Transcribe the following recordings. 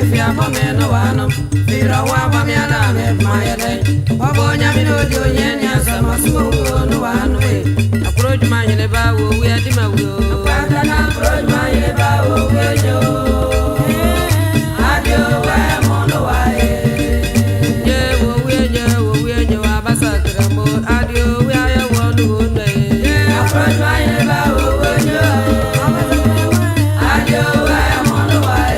Fia Pomeno Wano, Fira Waba Miana, my day. Obonya Minojo Yenya, Samasu, no one way. Approach my neighbor, we are Dimao. Pantana, approach my neighbor, we are Joe. Adio, I am on the way. Yeah, we are Joe, Abasatra, Adio, we are one good day. Yeah, approach my neighbor, we are Joe. Adio, I am on the way.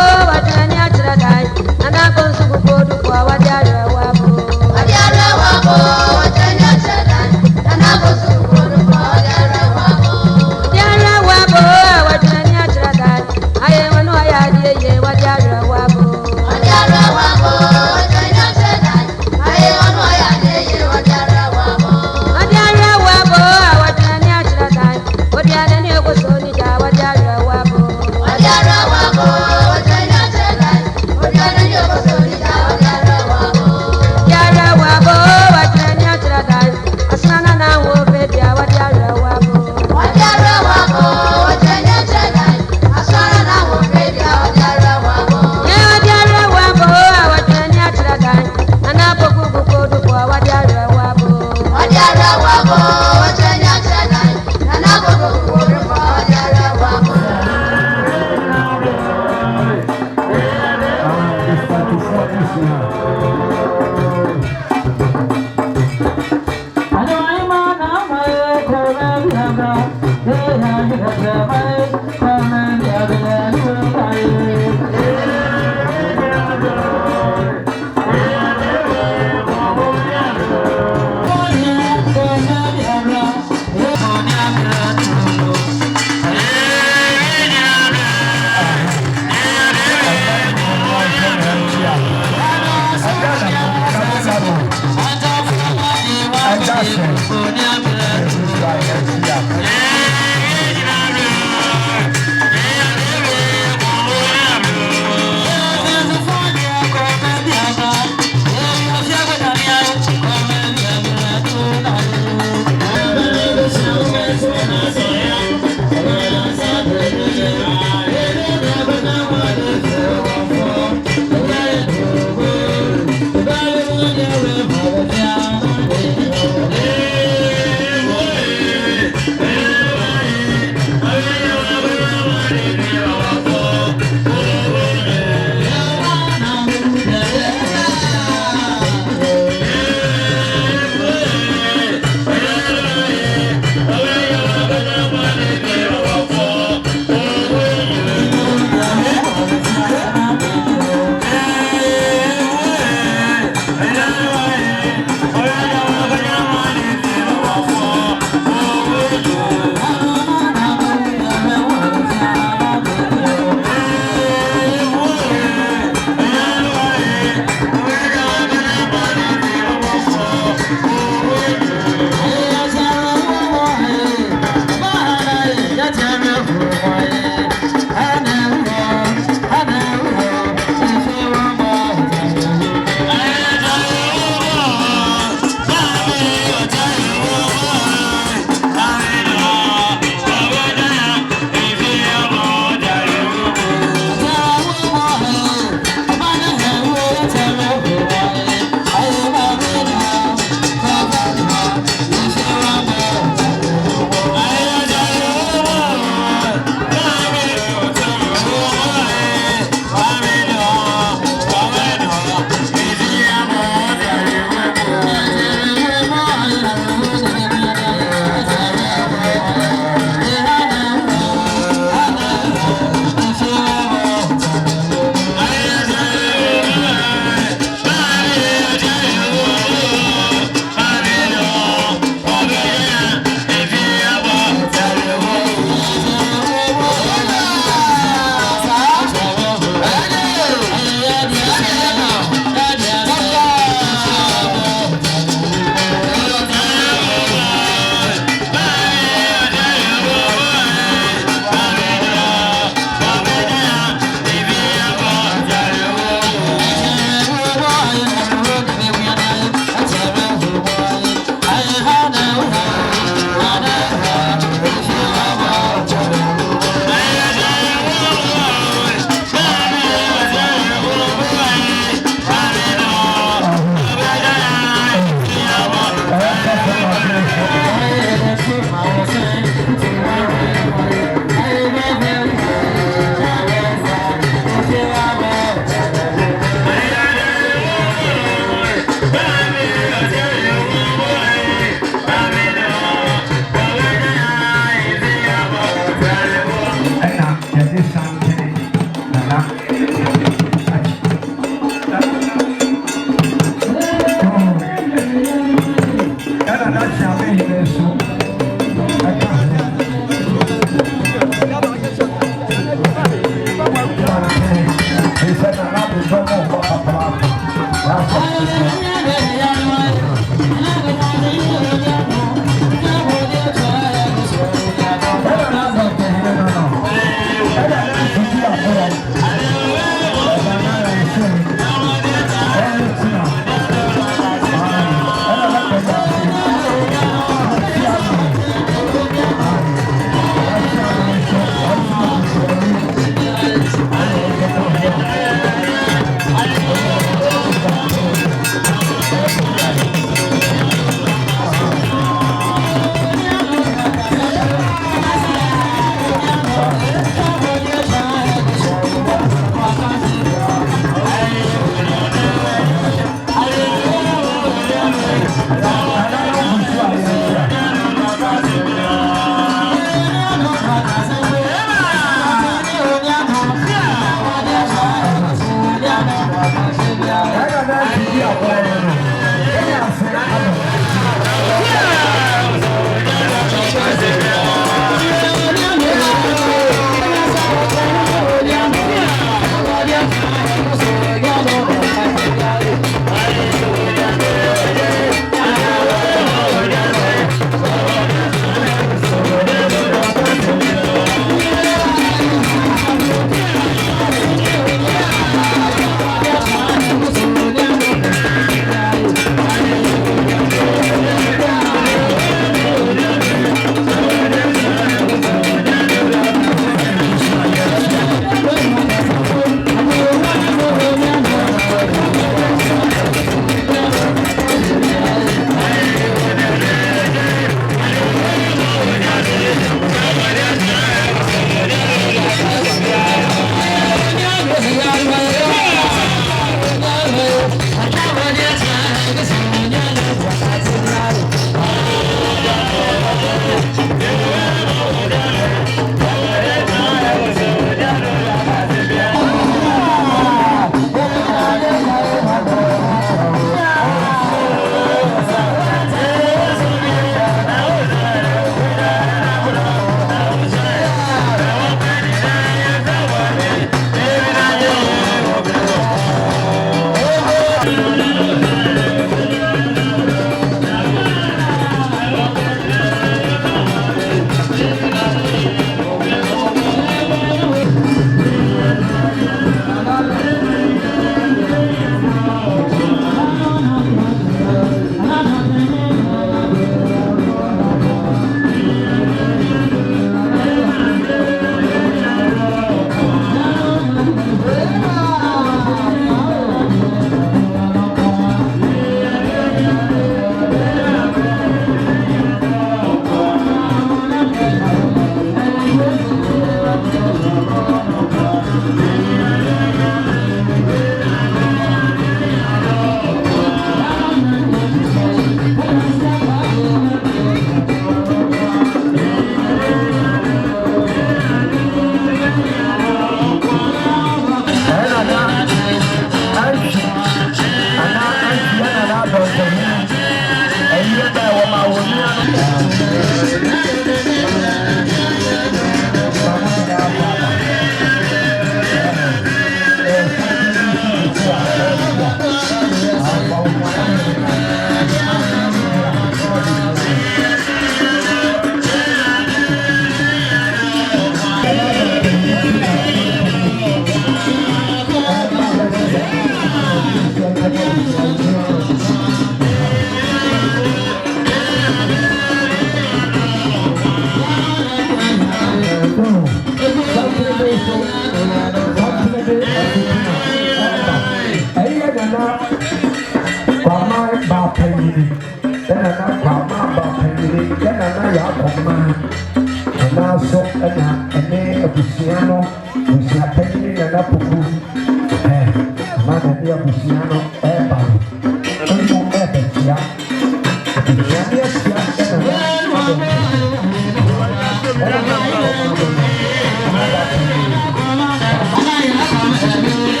Thank you.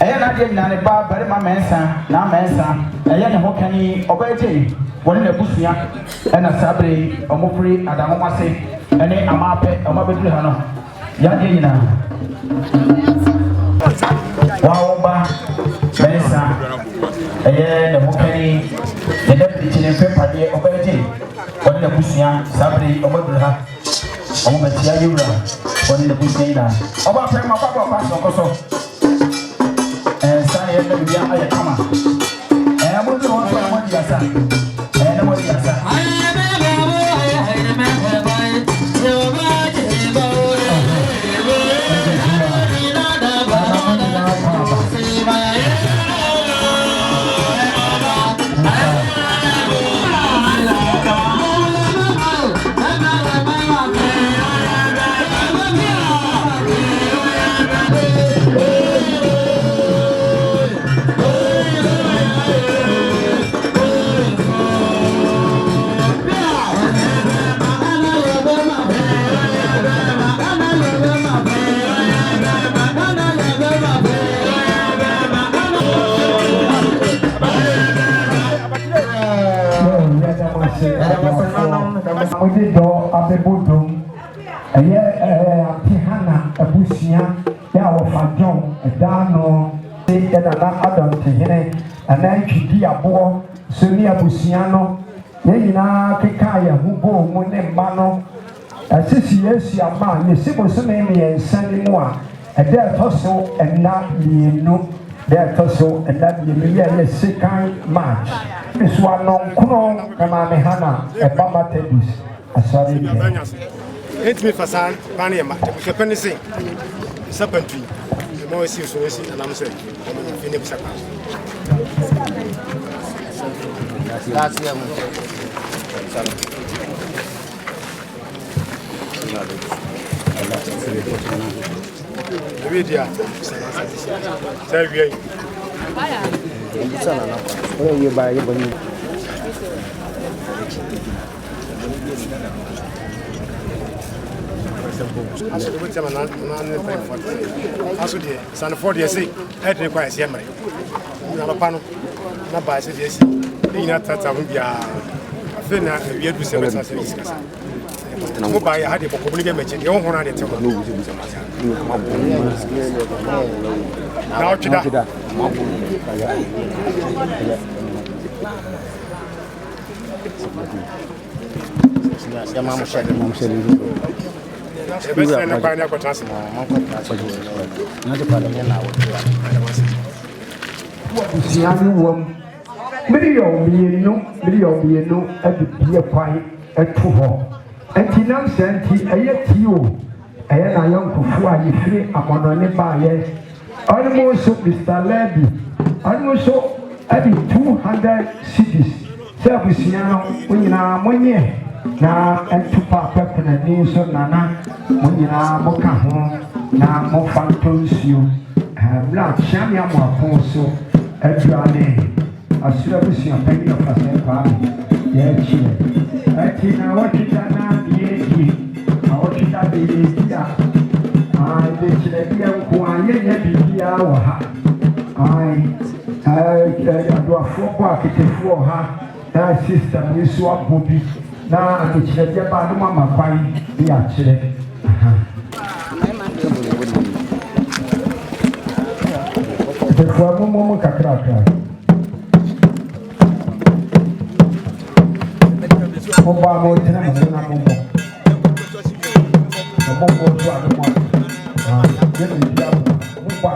I am not getting any bar, but my mensa, now mensa, I am a hokany, obey, one in a bushia, and a sabre, a mopri, and a homase, and a mape, a mabituano. Yagina Wauba, mensa, a year, the hokany, the deputy in paper, obey, one in a bushia, sabre, a mabula, a matia, one in the bushina. About my papa, Pastor. And Sunny and the Bian Kama. And I will go on from what you are saying. And what you are saying. We did do at the Budum, a year Tihana, a Bushia, there was a John, a Dano, and another to him, and then Chidia Bo, Sonia Busiano, Yena Kikaya, who go Mune Mano, a CCS, your man, the simple Sunami and Sandy Moa, and there Tosso and not no, there Tosso and that the second match. This one non Kuno, Kamamehana, a Bama Tedis. It's me for San Panama, the penny sing. Serpentry, the more serious, and I'm saying, that's the media. Tell you buy it. Also, dear, son of 40 years, I requires Yammer. Nalapano, not by yes, being at that time, we are a fin, we had to say, let's discuss. And by a had a public mention, your own on it. Now, to that. Your mama said, Mom said, the best friend of Pioneer Potassium. Not a parliament now. Million, at the beer pie at 2 home. And Tinam sent a yet you, and I young to fly free upon a nearby. Almost Mr. Levy, almost every 200 cities. Serviciano, when you are 1 year. Na entupa pepe na ninso nana munyina moka ho na mofantonsuo bla chami amoaponso aduane asura busia peni ofase pa ye chi ati na wachita na yeki na wachita bibia de chile bia ko aye bibia wa ha ado afoko akitefu ha na sister ni so abobi na akichirejea bado mama kwai ya chire kwa mumu kakraka oba mo tena mo na mumu mo ko twa mo ye ni ya mo kwa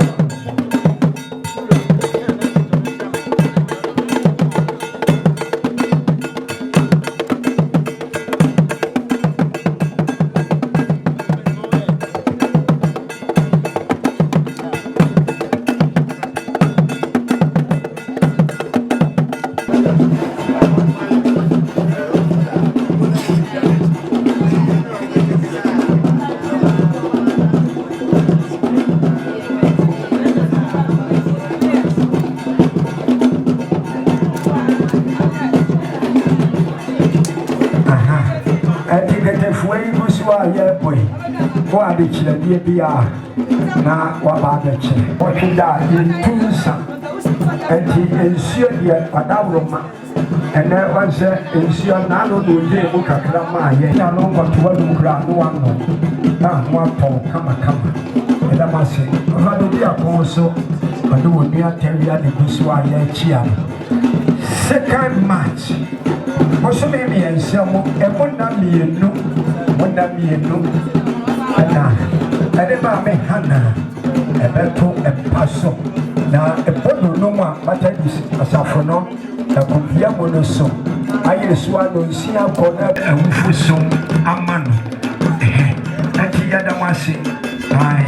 yɛ boy wo ade kyerɛdeɛ bia na waba abɛkyɛ wɔtwe da yɛntu nsa enti nsuo deɛ wadawroma ɛnɛ wɔnsɛ nsuo naano na ogyee mu kakra maa yɛ na no nkɔtoa no kura no wano na ho atɔn kamakama ɛdam ase ɔfa do bi akɔn so ɔde wɔ nua tɛwia de gu so a yɛakyia no 2nd March bosome mmiɛnsa mu ɛmo nna mmienu ɛna ɛde maame Hana ɛbɛto ɛpa so na ɛbɔ no nom a Methodist asafo no ɛkɔbia mu no so ayɛ so a no nsia kɔ na awufo so ama no ɛnti yɛda mo ase ae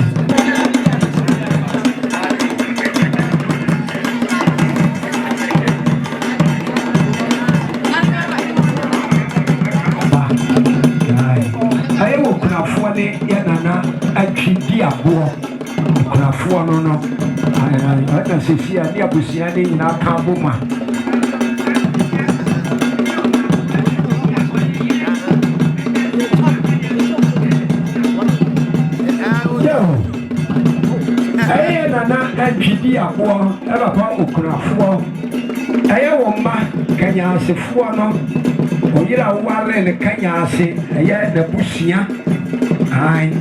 Okunafoɔ ne yɛ nana atwi di aboɔ okunafoɔ no ɛna sisi a ne abusua ne nyinaa ka abom a ɛyɛ nana atwi di aboɔ ɛbɛpa okunafoɔ ɛyɛ wɔn mma kanyaasefoɔ no oyira wale ne kanyaase ɛyɛ n'abusua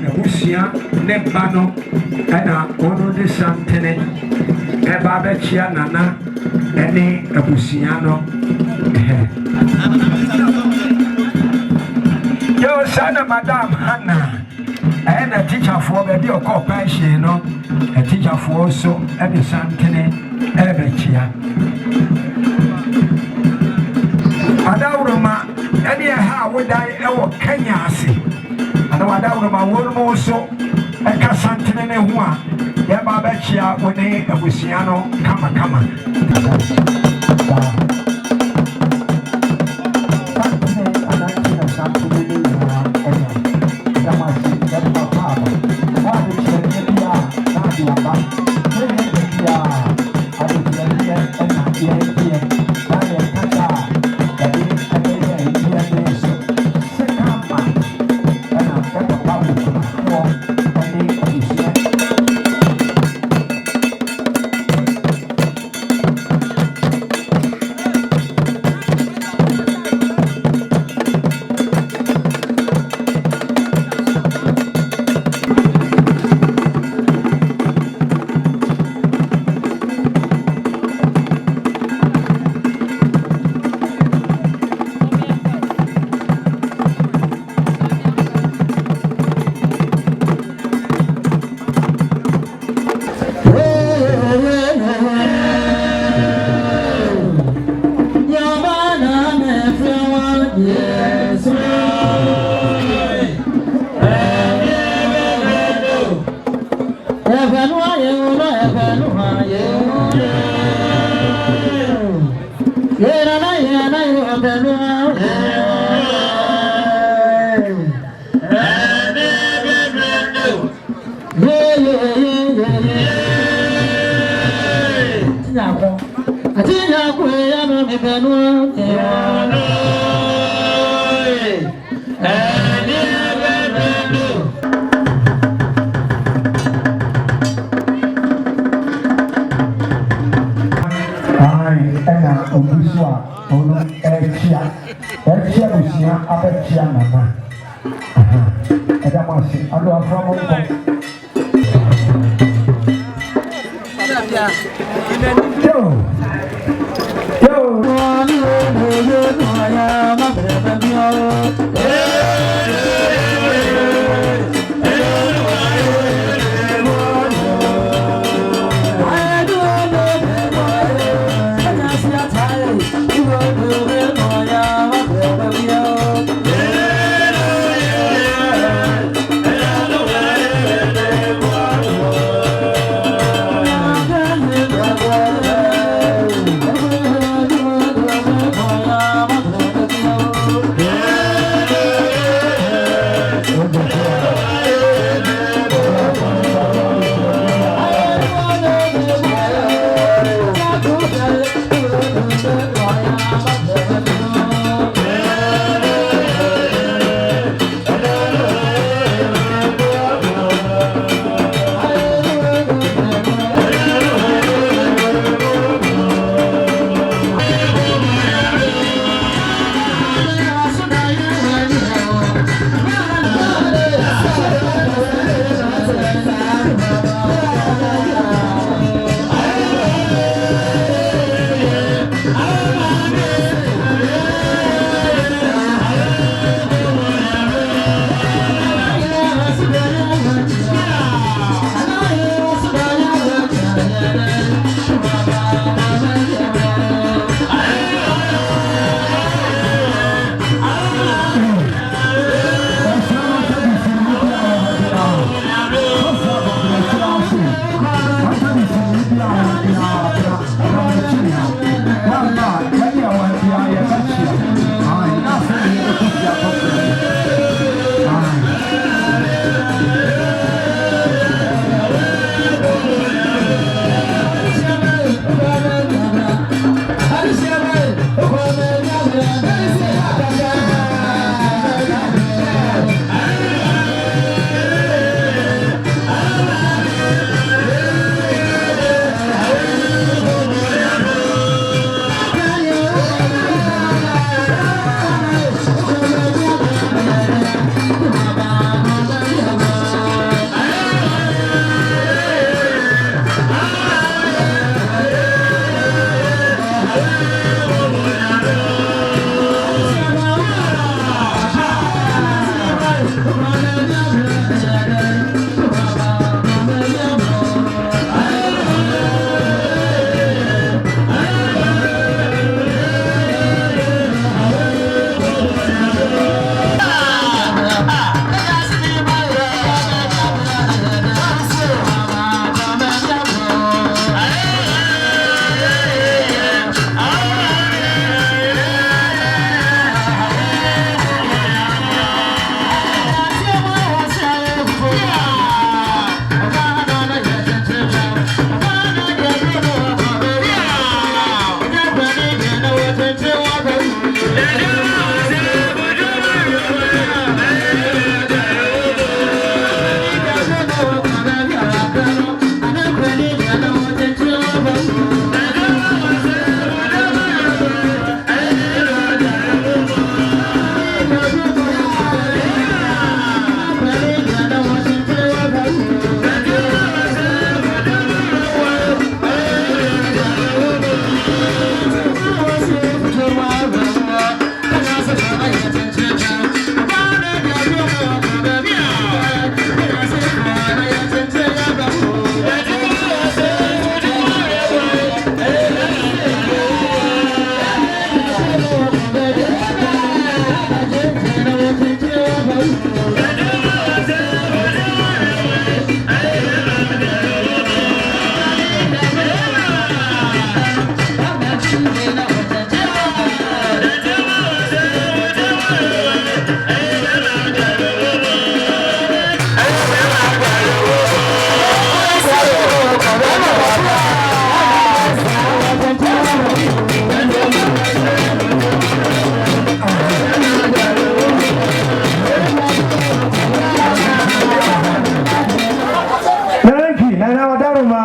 n'abusua ne ba no ɛna ɔno de santene ɛba abɛkyia nana ɛne abusua no yɛ sana Madam Hana ɛyɛ na tikyafoɔ baabi ɔkɔɔ pension no tikyafoɔ so ɛde santene ɛbɛkyia adawroma ɛne ɛha a wodan ɛwɔ Kenya ase ana wadawroma wɔn mu so ɛka santene ne ho a yɛba abɛkyia wo ne abusua no kamakama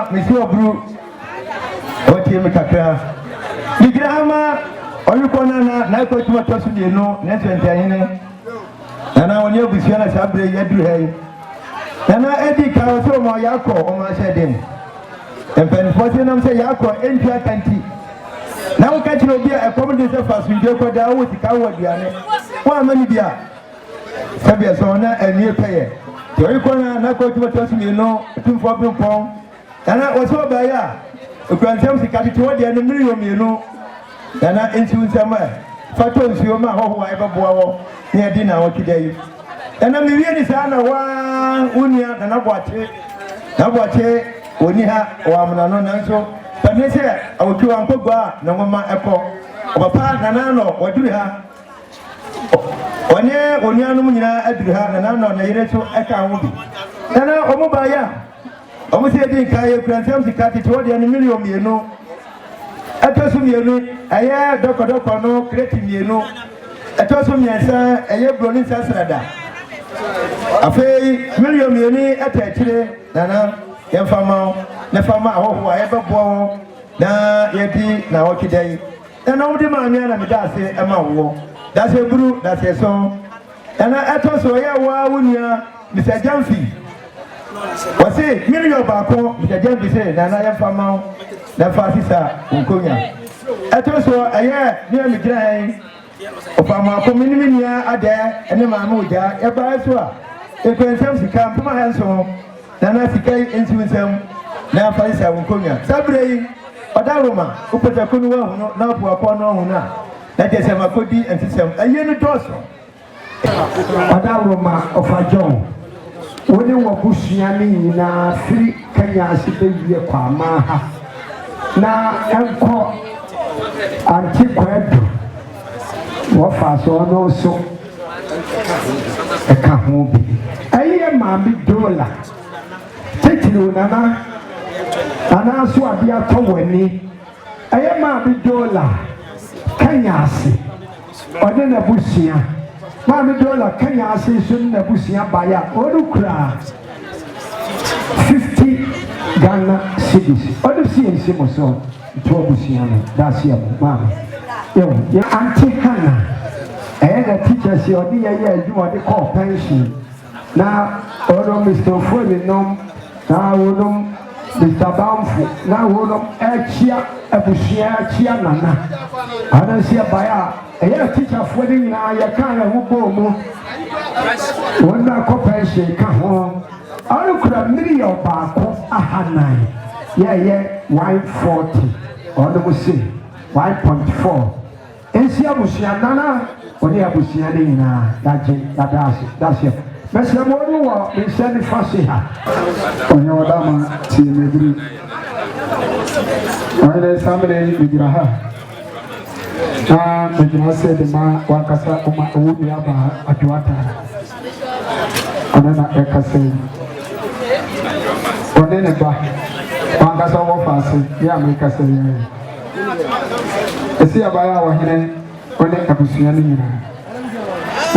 na mesi obru otie me kakra digrama oyukona na ko tuma to sudie no na ntentanyene na woni abusia na sabre yaduru hai na edi ka so mo yakọ o ma shedem empen foti nam se yakọ entua kanti na wo ka kiro bia e komde se fasu de ko da wo tika wo duane wo amani bia sabia so na enie peye to oyukona na ko tuma to sudie no tumfo bimpon na wo so ba ya okwantem sika tete wo de ne million mienu na enti unsama fato nsuo ma ho ho ai beboa wo ne edi na wo kidai na mi wie ni sana wa unia na boache oni ha wa amna no nanso pame se awotwa ankogwa na ngoma eko papa na no waduru ha oni anu nyina aduru ha na no na yire so eka ho bi na omo ba ya omo se din kai kransam sikati to de ni million mienu atosu mienu aye dokodoko no kreti mienu atosu miensa aye broni sasrada afei million mienu atachire nana yemfama na fama ahoho aye bebowo na yedi na wokidai na wodi ma anya na medase ema wo dase buru dase so na atosu ya wa wunia Mr. Jamfi wasi million baako Mr. Jamfi se nana yemfama na fasisa nkonya atosu aye ni amigina hai ofama ko miniminia ade ene ma ma oja e ba so a e kwensam sika mpuma hanso na sikai ensiwensam na fasisa nkonya sabrei odaroma upeta kunu wa hu na apu akọ no hu na jese makodi entisam aye ni doso odaroma ofajon woni wo busua ni nyina firi kanya asibe wie kwa ma ha na enko antikwedo wofa so no so eka ho bi aye ma bi dola titiro nana ana so abia to wani aye ma bi dola kanya ase ode na busua ma bi dola kanya ase so na busua baya odukra 50 Ghana cedis ode si ensi mo so to busua no that's here mama yo anti hana na teacher si odi ye adwuma de call pension na odo Mr. Fole no na odo Mr. Bamfo na odo achia abusua achia nana ana si abaya teacher Fole nyina ye kan ya hubo mu wona call pension ka ho anu kura million baako ahanan ye 140 odo mo say 1.4 ensi abusia nana oni abusia ni na daje that's it mesle mo ni wo me se ni fase ha oni odama ti medri oni samre ni gira ha me jina se de ma wakasa kuma owu ya ba adwata ona ekase oni ne ba wakasa wo fase ya me kase ya esi abaya wa hene one abusua ni nyina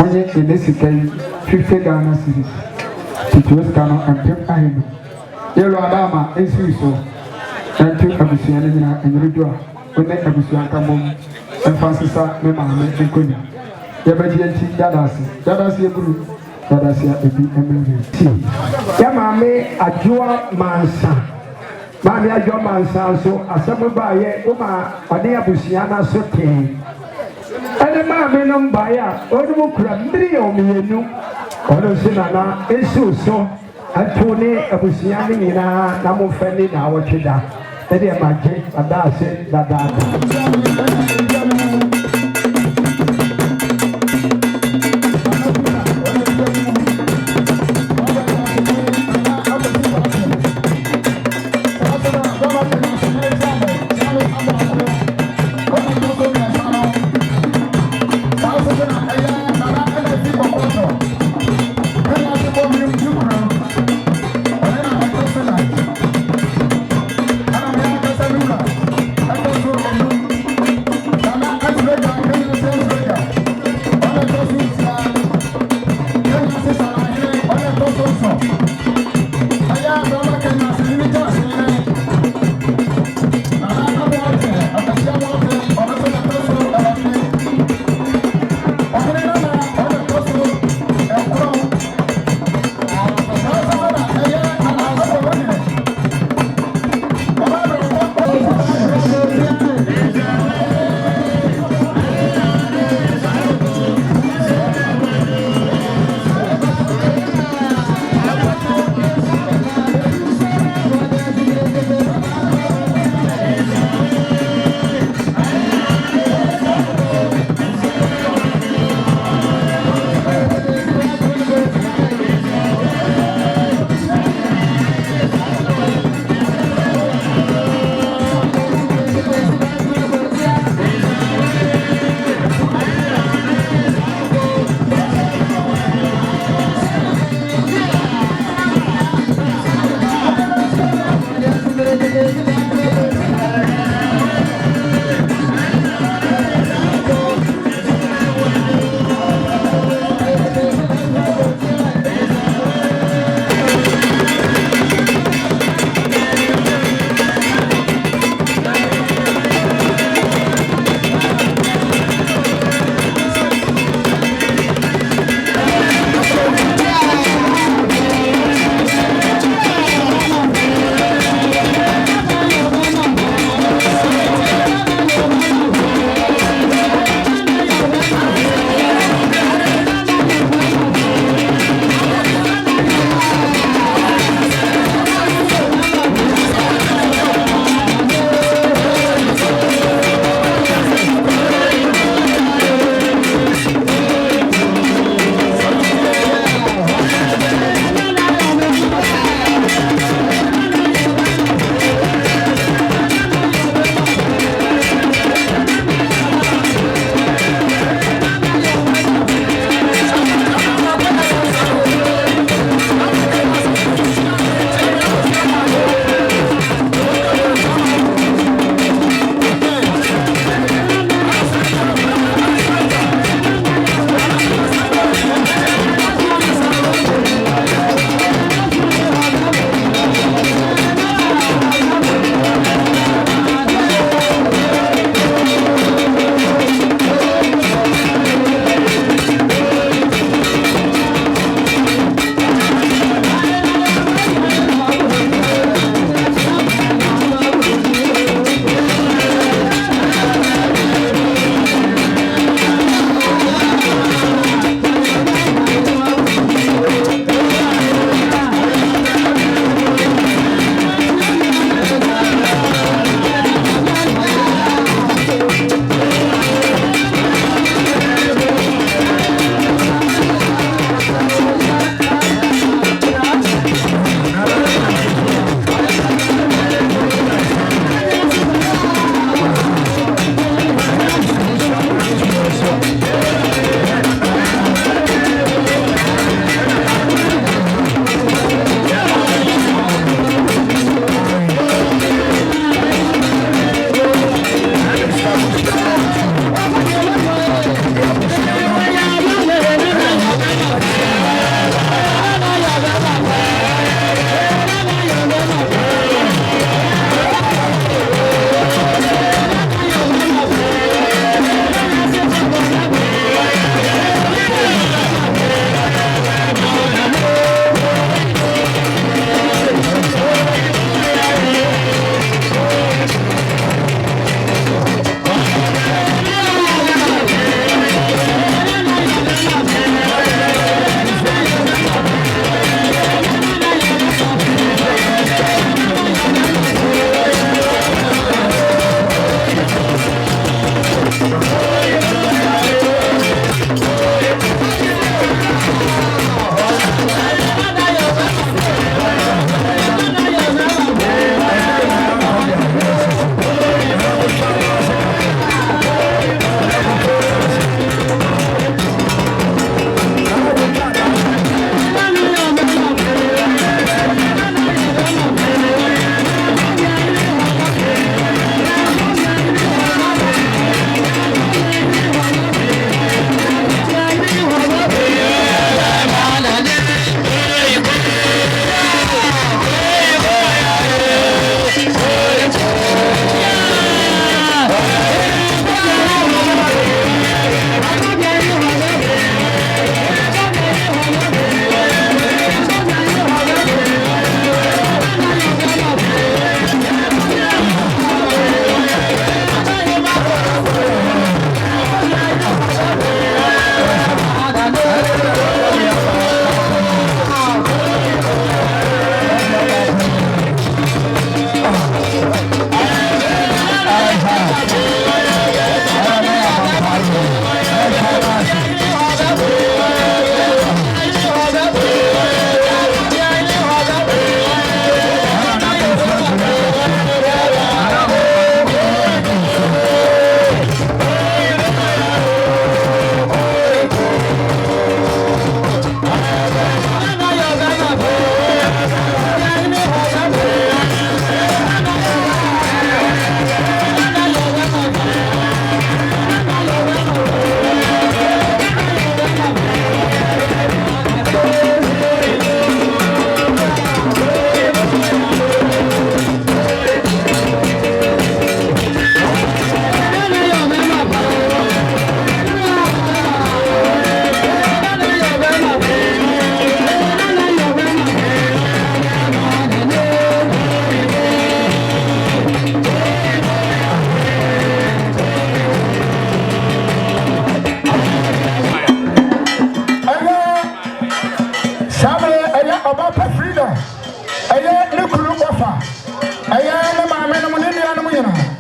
onye enesikai 50 Ghana cedis tituos kano ampem ahenu yelo adama ensuiso antu abusua ni nyina enrudo one abusua nkamom emfasisa me maame enkonya yabaji anti dadasi eburu dadasi ebi emere ya maame adwoa mansa Mami ajo mansa so asabu baye uma ode abusia na so ten ene mami no mbaya odu kura million mienu odo sinana esu so atone abusia ni nyina na mo fani na wotweda ede maje adase dada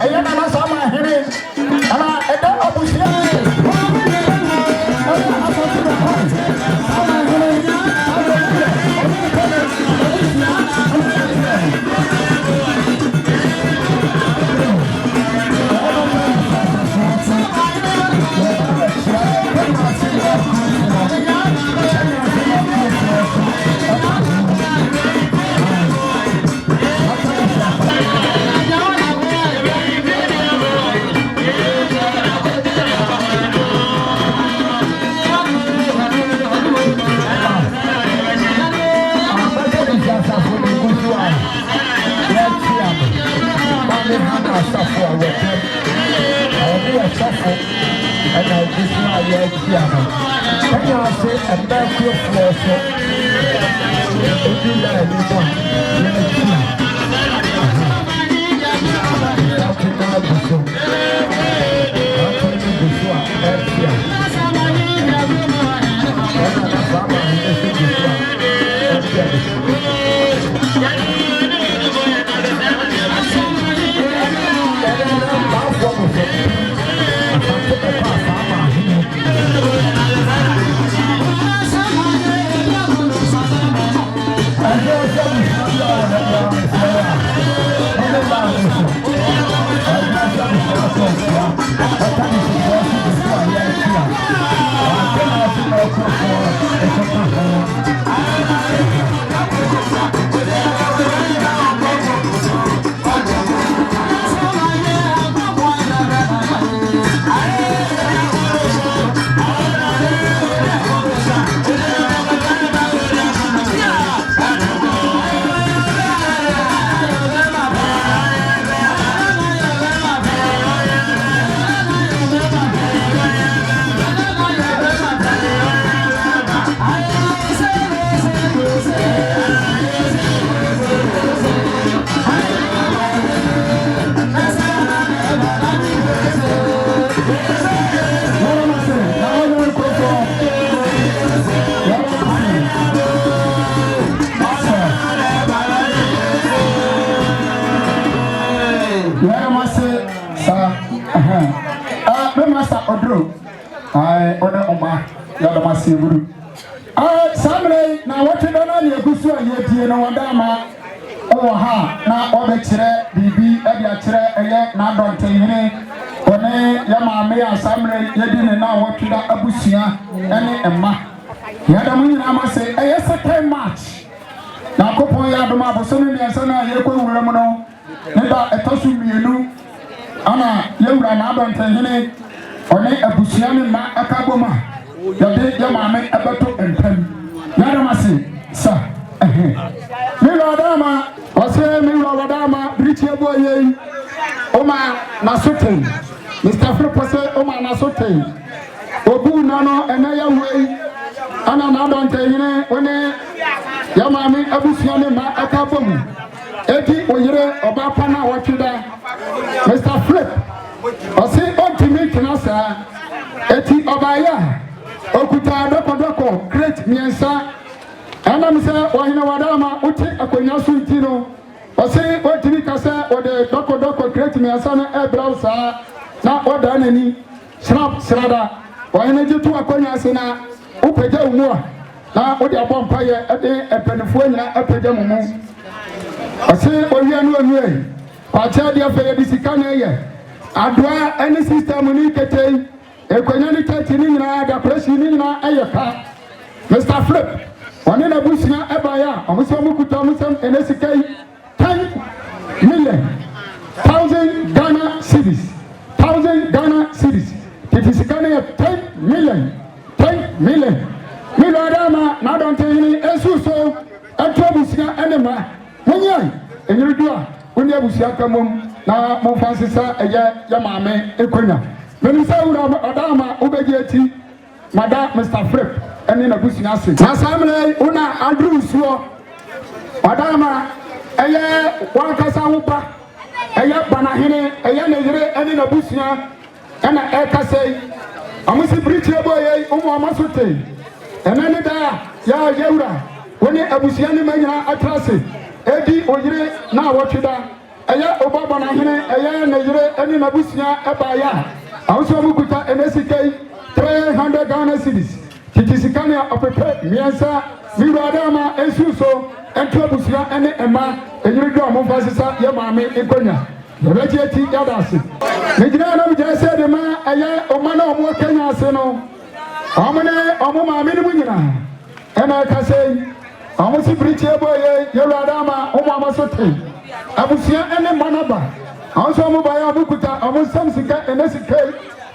ɛyɛ nana sama hene ana ɛda abusia and I just know you're piano. Can you say a back your floor? If you like this one, you're a piano. That's another person. I'm going to do so. That's piano. Samre na wote dona ne gusu ayetie no wadama o ha na obekire bibi e dia kire eye na dontenhene one ya maame ya samre yedi ne na wote da abusua ene emma ya da mun nyina ma se eye second match na kopon ya do ma boso ne nsa na ye ko wura mu no ne da etosu mienu ana ye wura na dontenhene one abusua ne ma akaboma yade ya maame abato empam nada masi sa mi wadama wase mi wadama brichi eboye oma nasoten Mr. Flipose oma nasoten obu nano enaya wei ana na donte hine one ya maame abusua ne ma akabomu eti oyire oba pana watwida Mr. Flip wase ontimi kinasa eti obaya okuta doko great miensa ana mse wahina wadama uti akonya suntino wase otimi kasa ode doko great miensa na ebrausa na oda nani snap srada wahina jitu akonya sena upeja umua na ode abompa ye ede epenfo nyina apeja mumu wase ohia no anue kwacha dia fe bisika na ye adoa any system ni ketei ekwenya ni church ni nyina da press ni nyina ayeka Mr. Flip one na busia ebaya omuso mukuta omusem enesikai 10 million 1000 Ghana cedis 1000 Ghana cedis tifisikane 10 million milo adama na donte ni esuso etwa busia enema munyan enyirudua oni abusia kamom na monfansisa eye ya maame ekonya Menisa ura adama ubejeti mada Mr. Flip eni na busi ase na samle una andrew suo adama eye wankasa wupa eye banahene eye na yire eni na busi ena ekasei amusi brichi eboye umu amasote enani da ya yeura woni abusia ni manyina atrase edi oyire na wotwida ɛyɛ obaba na hene ɛyɛ na yere ɛne na busia ɛbaayɛ a ahosuo mu kuta ɛnɛsika yi 300 Ghana cedis titi sika ne ɔpepɛ mmiɛnsa miwuradama esu so ɛnto abusua ɛne ɛma ɛnyere dwa ɔmo mfa sisa yɛ maame nkonya yɛbɛgye ati yɛda ase megyina na megyae sɛ de ma ɛyɛ ɔma na ɔmo Kenya ase no ɔmo ne ɔmo maame no mu nyinaa ɛna ɛka sɛ ɔmo si birikyie bɔ yɛwuradama ɔmo ama so te abusua ɛne mma no ba ɔmo nso ɔmo baeɛ ɔmo kuta ɔmo nsɛm sika ɛnɛ sika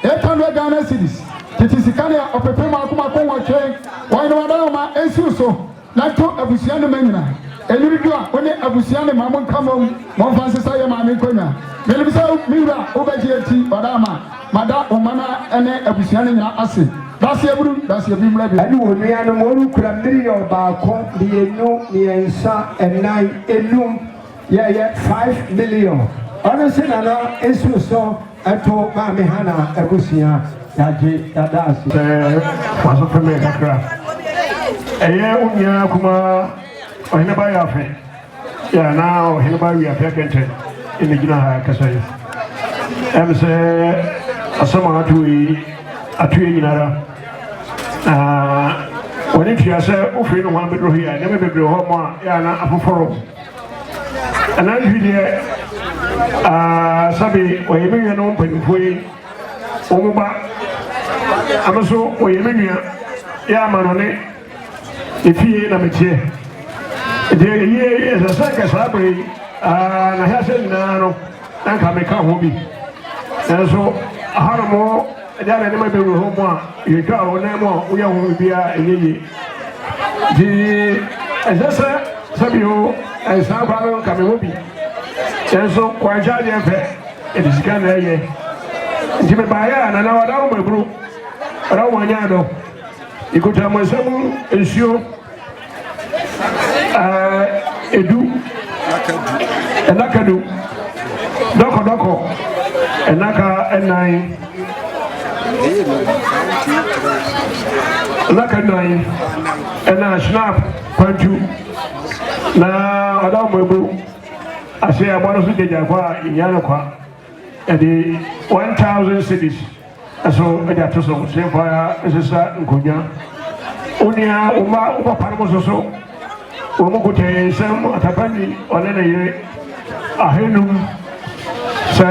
800 Ghana cedis titi sika ne ɔpepe mako wɔtwe wɔn ne wadama esi so na to abusua ne manyina enyiri do a one abusua ne maamo nkamom mo mfa sesa ye maame nkonya melibisa miwura obegye ati wadama mada omana ene abusua ne nyina ase dase eburu dase ebi mra bi ani wo nua no mo kura million baako dienu niensa enai enum ye 5 million ono se na esu so eto maame hana abusua yaje yadase waso feme kakra eye unya kuma ohene ba ya fe ya na ohene ba wi afa kente ene gina ha kasai se asama atu nyinara woni tia se ofiri no han bedro hia ne bebre ho mo ya na afoforo ana hwide sabi oyeme no mpanifoi omuba amaso oyeme ya manone efie na metie de ye esa ka sabre na ha se na no anka me ka ho bi so haramo de ana ne ma be ho mo a ye ka ho na mo wo ya ho bi a eyeye di esa sabio esa ba no ka me ho bi so kwa ja de fe e di sika na ye ndi me ba ya na wada wo mabru ra wo nya do ikuta mo samu ensio edu enakadu doko enaka enai enaka ena snap kwantu na oda mwebu ase abono su deja kwa inyana kwa edi 1000 cedis aso eja toso se fa esesa nkonya onia uma parmo soso omo kote sem atapani onena yire ahenum se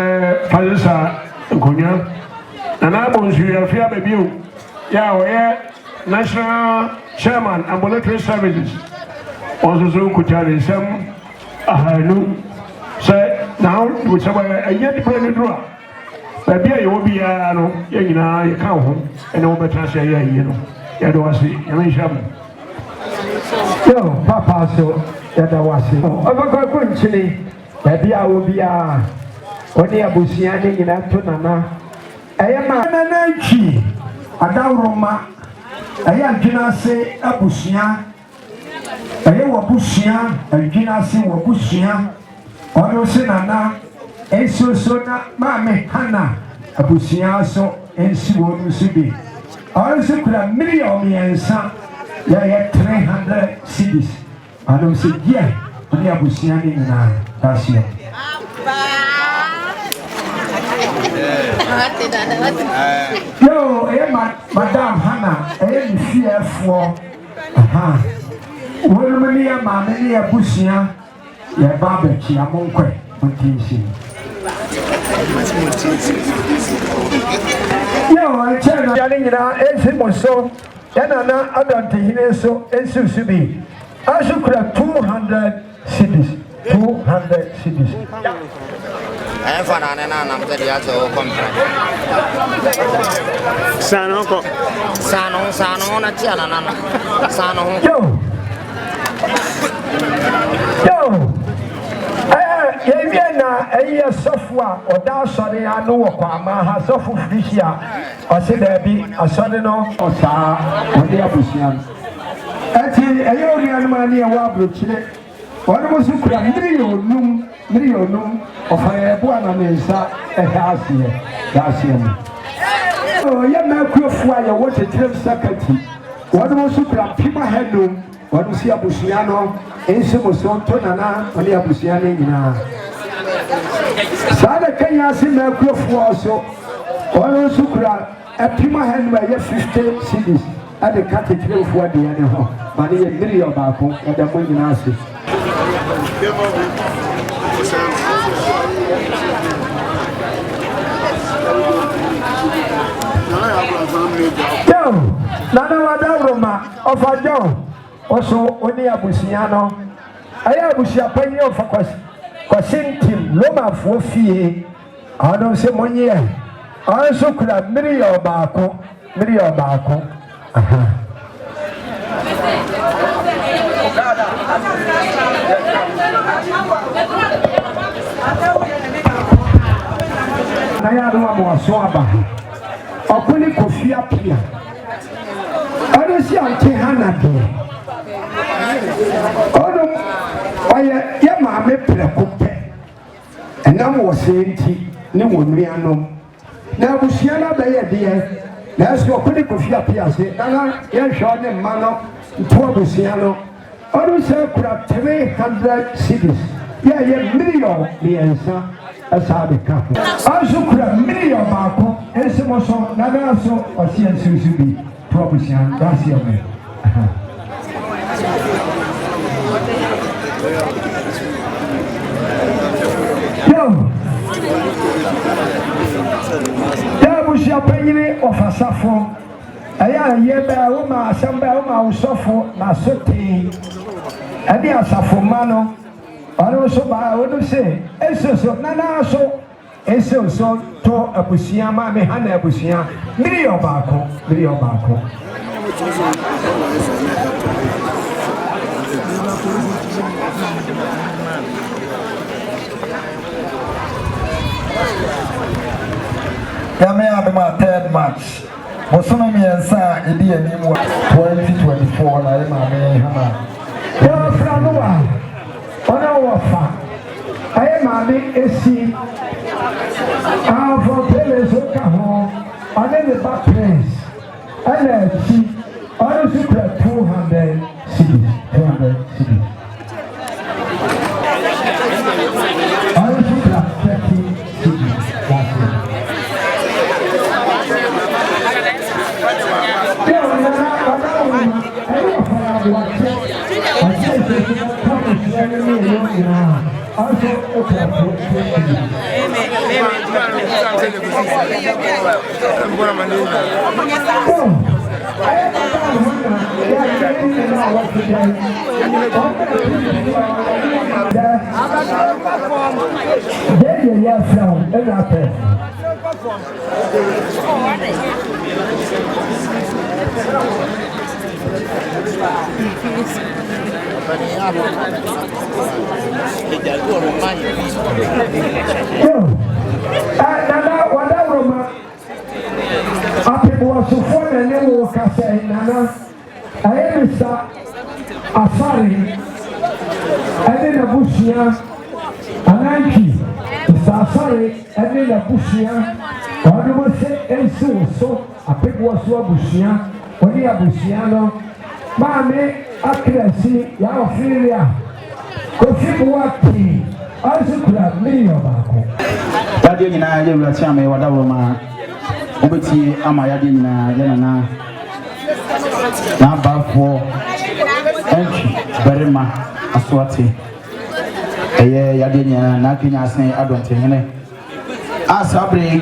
falsa nkonya na bonsu ya fia bebiu ya oye national chairman ambulatory services also kutale sem ahanu se now we say aye di plan do a bia ye obi ya no ye nyina ye ka ho ene wo betra se ya ye no ya do wasi ya me sham yo papa so ya da wasi obako ko nchini bia obi a oni abusia ne nyina to nana ayema nana nchi adawroma aye adwina se abusia aye wabusia adwina se wabusia ono se nana eso so na maame hana abusia so ensi wonu sibi ono se kula million miensa ya 300 cedis ano se die oni abusia ni na dasio yo madam hana ni fiefo wonu ni ya maame ni abusia ya baba chi amonkwe montinsi yo achana yani nyina esi moso yana na adante hine so ensu subi ashukura 200 cedis 200 cedis ay fana na namta dia so kompra sano na tiana nana sano yo na eye sofwa oda sori anu wo kwa ma ha sofu frisia o se da bi asori no o sa odi abusia ati eye ori anu ma ni e wa abrochire wonu mo su kura millionum of ebo ana mensa e ha asie da asie mu o ye ma kuofu aye wo tetrem sakati wonu mo su kura pima henum wonu si abusia no ense mo so to nana oni abusia ne nyina Sada Kenya Sima Kufu also. One Sukra, a Pima hand by 50 cities at the cathedral for the animal. But in a million Bako at the Moinasi. Joe, Nana Wadaroma of a Joe, also only a Busiano. I have Busia Penny of a Quasintim, Loma for fee. I don't say 1 year. I also could have million Bako. I don't want to Okuli kofi apia. Ono si ante hanade. Ono oye ye maame preko pe. Enam wo senti ne wonri anom. Na abusia na be ye de. Na so okuli kofi apia se. Na ye hwo ne ma no nto abusia no. Ono se kura 300 cities. Ye million liensa. Asabika. Also could have million Marco, and some also, Nana so, or see and Suzuki, Proposition, that's your man. Yo, there was your penny of a saffron. I am here by a woman, some by a woman who suffer, Nasoti, and the Asafomano. I also buy, I would say, so Nana so, so to a Busia, Mammy Hannah Busia, million Barco. Yame have my third match. Mosonami and Sa, Idi and 2024, I am a man. Ona wafa aye maami esi afọ pele so ka ho ona the back place ana esi ona super 200 cities ona super 30 cities Mame akrasi ya Australia kofibu wati azukura million Bako yade nyina ye wurati ame wadawo ma obeti ama yade nyina ye na bafo entry berima aswati eye yade nyina na kenya asen adonte hene asabre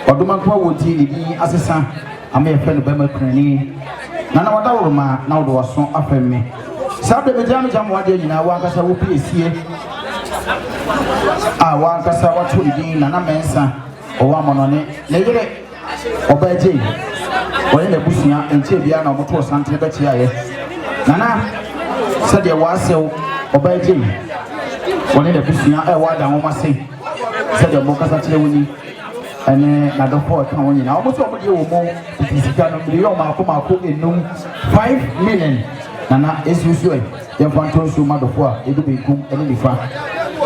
odoma kwa woti ni asesa ama ye fe no bema krani na wadawuruma na wodo waso afemme sabe be jam wade nyina wa kasa wo piesie wa kasa watu idi na mensa o wa monone na yire obaje o ye busua enche bia na moto sante be chia ye nana sade wa asew obaje o ne busua wa da ho mase sade mo kasa kire woni ene na dofo kan woni na omo so omo de wo mo tisika no million mako enum 5 million nana esusu e ye fanto so ma dofo a edu be kum ene nifa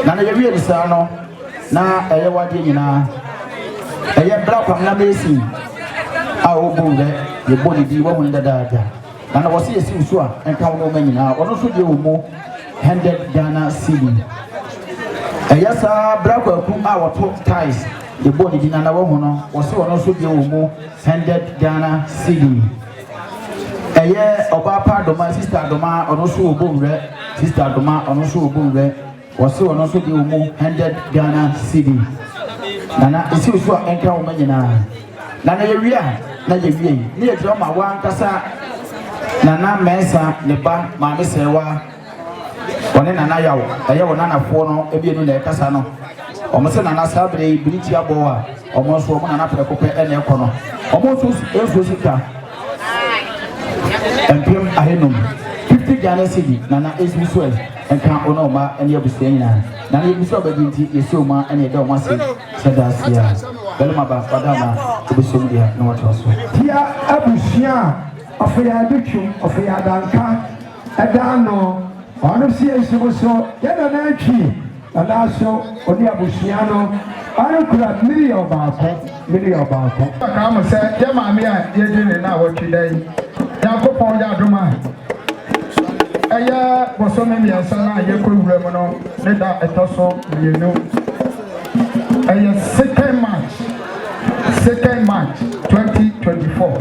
nana ye wie bisa no na eye wade nyina eye bra kwam na mesi a obo le ye body di wo hun dada nana wo se esusu a enka wo no ma nyina ono so de wo mo 100 Ghana cedi Yasa Braco our top ties. The body did not know was so also be more 100 Ghana cedi. A year of our part of my sister Doma on also boom red, sister Doma on also boom red, was so also be more 100 Ghana cedi. Nana is you so anchor woman. Nana Nigeria, near drama one cassa Nana Mesa, Neba, Mamma Sewa. One in an ayah, a yaw nana fono, a being in the Casano. Almost an Asabre, Britia Boa, almost woman and apple cope and a corner. Almost Elsosita and Pim Ahenum. 50 Ghana city, Nana is Miss Well, and Count Onoma and Yabustana. Nana is so big, is so ma and a dog must say, said us here. Belmaba, Padama, to be so dear, no one else. Here, Abusia, of a addiction, of a Adanka, Adano. Honestly, I so get an entry, and also Odia Busiano. I could have million about it. Come and say, Yamamia, you're doing now what today. Yakopo Yaduma. Aya was so many and Sana, Yaku Remono, Neda Etoso, you know. Aya second March 2024.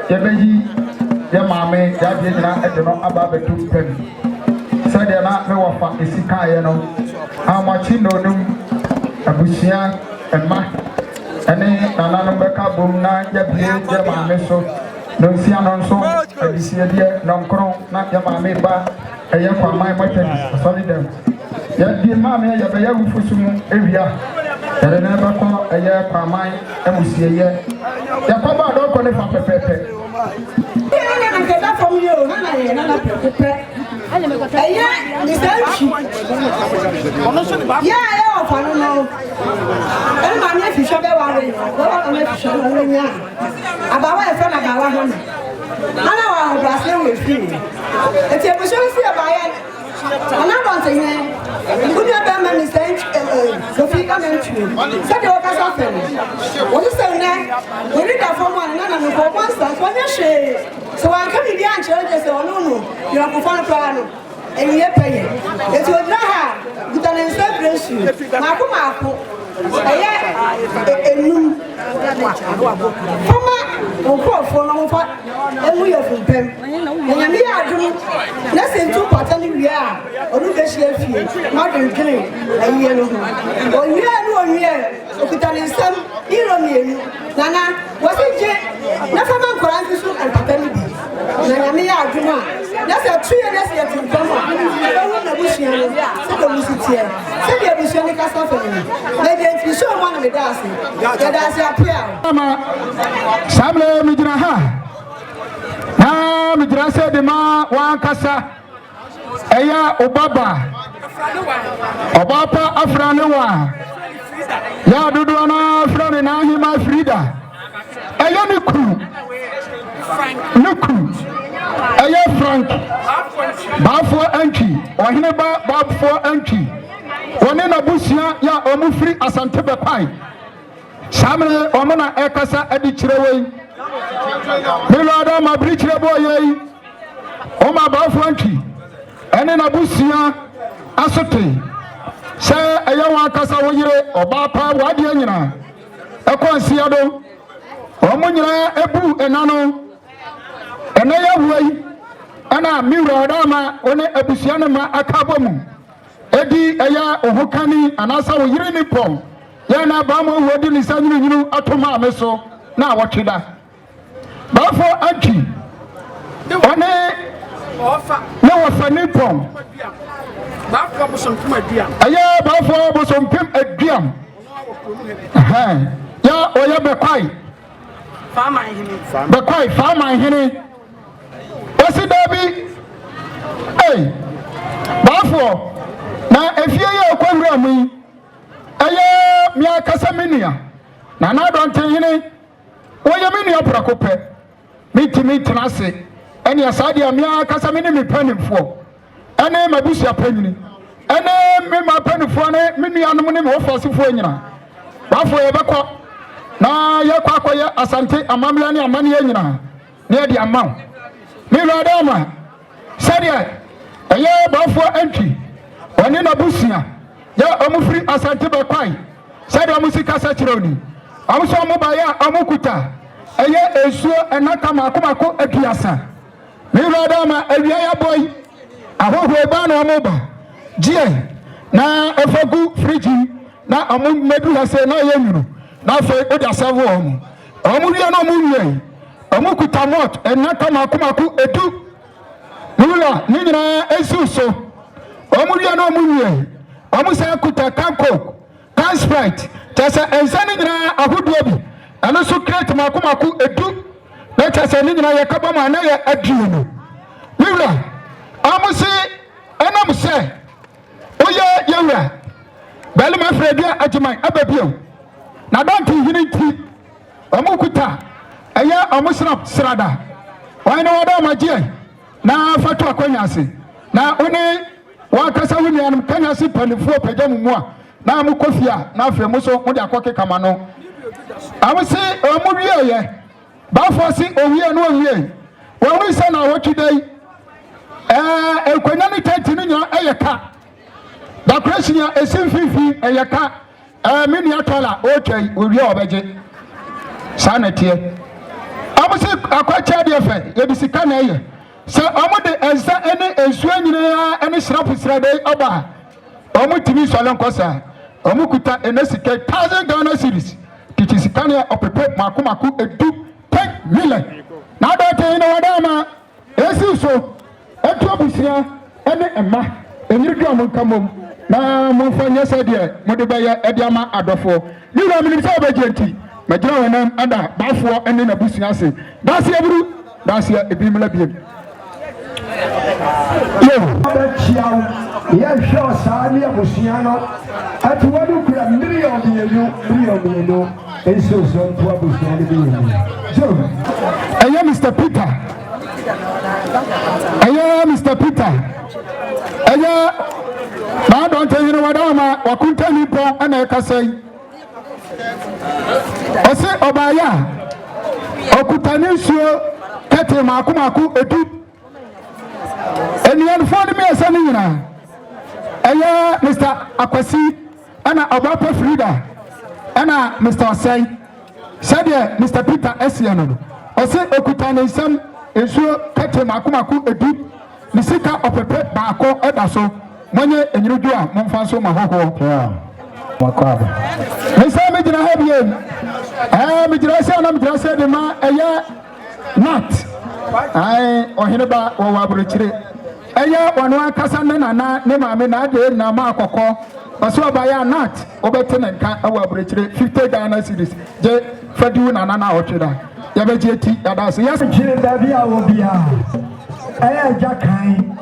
Yabeji, Yamame, Yadina, Edono, Ababetu Penny. Said they are not no offer is how much you know Abusia and Ma and then Nana Becca Boom Nine Yabia so don't see an so I see a dear non cron not Yamame Ba a year for my mother solid them. Yet dear Mammy Yabaya Fusum area that I never call a year for mine and we see a year. Yapapa don't call it for Pepe. From you, yeah, I don't know. And my nephew shall be worried. About my friend about one. I know I was asking with you. It's a question about it. And I don't think good about my mistake. Sophie coming to you. Said you were suffering. What you say now? We read that from one another for one start. What you say? So I come to the answer and say, oh no, you have to find a plan. And you pay it. It was not her. With an inspiration. Marco. And we are from Pem. And we are doing less than 2 quarterly we are. Or look at you, Martin Green, and yellow. Or we are 1 year. With an instant, Nana, was it yet? Never mind, Corantis and Papelli. Nana, do not. That's a 3 years yet to come. I don't want to wish you. Said the music here. Said the Abishani Castle family. They show one of the dancing. The dancing appear. Samle Midraha. Ah, Midrasa de Ma, Wankasa. Eya Obaba. Obapa Afranewa. Ya Duduana Afrane Nahima Frida. Eya Nuku. Aya Frank Bafo entry or Hineba Bafo entry. One in Abusia ya Omufri Asante Bepai. Samle Omana Ekasa Edichrewe. Milada Mabrichre Boye Oma Bafo entry. And in Abusia Asote. Say Ayawa Kasa Woyre or Bapa Wadiana. Ekon Siado Omunya Ebu Enano. And I way, and I mirror Dama on a Busianama Akabomu. Eddie, Aya, Ohokani, and Asa Urinipom. Yana Bamo, who didn't send you Atoma Meso. Now what you da? Bafo Anki. One no Fanipom. Bafo was some Pim. Aya, Bafo was some Pim at Diam. Ya, or Yabakai. Bakai, Farmer Henny. What's it, Debbie? Hey, Bafo. Now, if you're a Quammy, Aya, Mia Casaminia. Now, I don't tell you, what you mean, your Procope? Meet Tenassi. And your side, Mia Casamini penny for. And name a bush penny. And name my penny for many animal for Sifona. Bafo, Ebako. Now, your Quacoya, Asante, Amamiani, and Maniana. Near the amount. Miradama said, a year before entry, when in Abusia, ya omufri asante be kwai said omusika sachironi amso omubaya omukuta eye esuo enaka makomako aduasa me brother ma awia ya boy ahoho eba na omuba gie na efagu friji na omu medu hase na ye nyuru na fe oda serve omu omuwie na omuwie omukuta mot enaka makomako edu nula ninyina esuso omuwie na omuwie omusa kuta kanko can sprite tesa ensani nyina ahodo bi ana so create makomako edu na tesa ni nyina yakaba ma na ya aduo no nula amusi enam se oye yewra bele ma fredia ajiman ababio na donti hiniti omukuta eye omusra srada wani wada magie na fatu akwanya ase na one wakasa wuni anum kanya si panifuo pajamu mua na amukofia na afre muso mudi akoke kama no amuse omuwie ye bafo si owie no owie wonu se na wotwidai ekwanya ni tenti ni nya eyeka decoration ya esimfifi eyeka mini atola okay owie obeje sanetie amuse akwacha de fe yebisika na eye se omude ensa ene ensuo nyina ene srapu srade oba omutimi sole nkosa omukuta ene sike 1000 Ghana cedis tichisikania opepe makomako edu 10 million na dote ina wadama esiso etu obusia ene emma enyirdu amunkamom na monfanya sade mode baye ediama adofo ni na minim sa obejenti magina wenam ada bafo ene na busia se dase eburu dase ebimla biem yo abechiawo ye hwe saali abusia no atuwadu kura million million eso so to abusia ni bi so aya Mr. Peter aya na don't tell you wadama wakunta nipo ana kasai ose obaya okutanisho kete makomako edu eniyan fond me asani nyina aya Mr. Akwasi ana obapa Frida ana Mr. Osai said Mr. Peter Esiano ose okutanisam esuo kete makomako edu nisika opepe baako edaso monye enyirudu a momfanso mahoho makwaba mesa mejina habien mejina se na mejina se de ma eye not ohineba wo waburuchire eye wonu akasa na ne maame na ade na ma akoko baso obaya not obetene nka waburuchire 50 Ghana cedis je fadiu na na otweda ya beje ti ya da so yes chire da bia wo bia aya jakan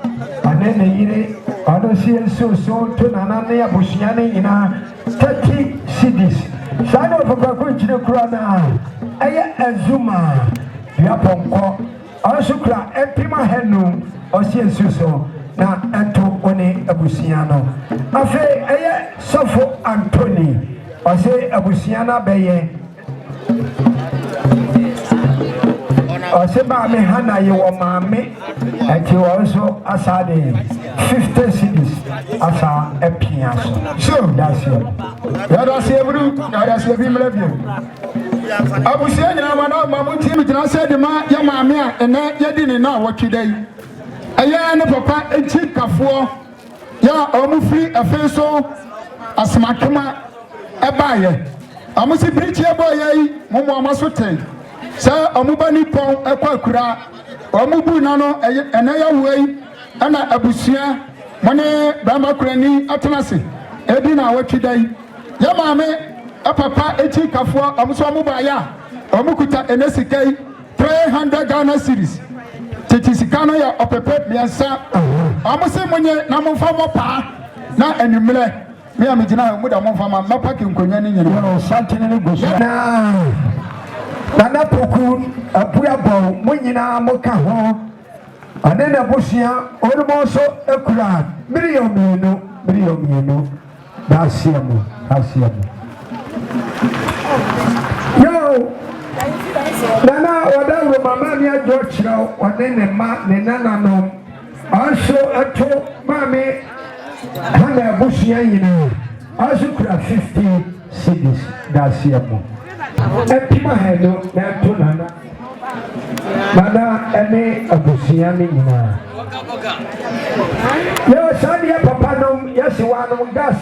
anene yire ado si so to na ne abusia ne ina 30 cedis sana ofakwa ko chire kura na aya azuma ya ponko asukra empima henu osi so na ento one abusia no afi aya sofo Anthony osi abusia na beye Oseba me hana ye wo maame ati wo so asade 50 cedis asa epia so that's it ya da se buru ya da se bi mlabie abusia nyina ma na mamuti mi jina se de ma ya maame a ene ye di ni na wotwidai aya ne papa echi kafo ya omufri afi so asmakema ebaye amusi brichi eboye momo amaso ten sa omubani pon ekwakura omubu na no ene ya wei ana abusia mone bamba kurani atenase edi na watwidai ya maame papa echi kafo omso omuba ya omukuta ene sikai 300 Ghana cedis titi sikano ya opepe miensa omse monye na momfa mopa na enumre me amigina mu da momfa ma mapaki nkonya ni nyina no santene ni goso na poku apura bo munyina moka ho anena bosia olmoso ekura million dasiamu yo nana wadawo mama mi ajo chiro wanene ma ne nana no aso ato mame hana bosia yina asukura 50 cities dasia mo epima hedo na to nana ene abusia ni nyina yo sadi ya papa no yesi wano gas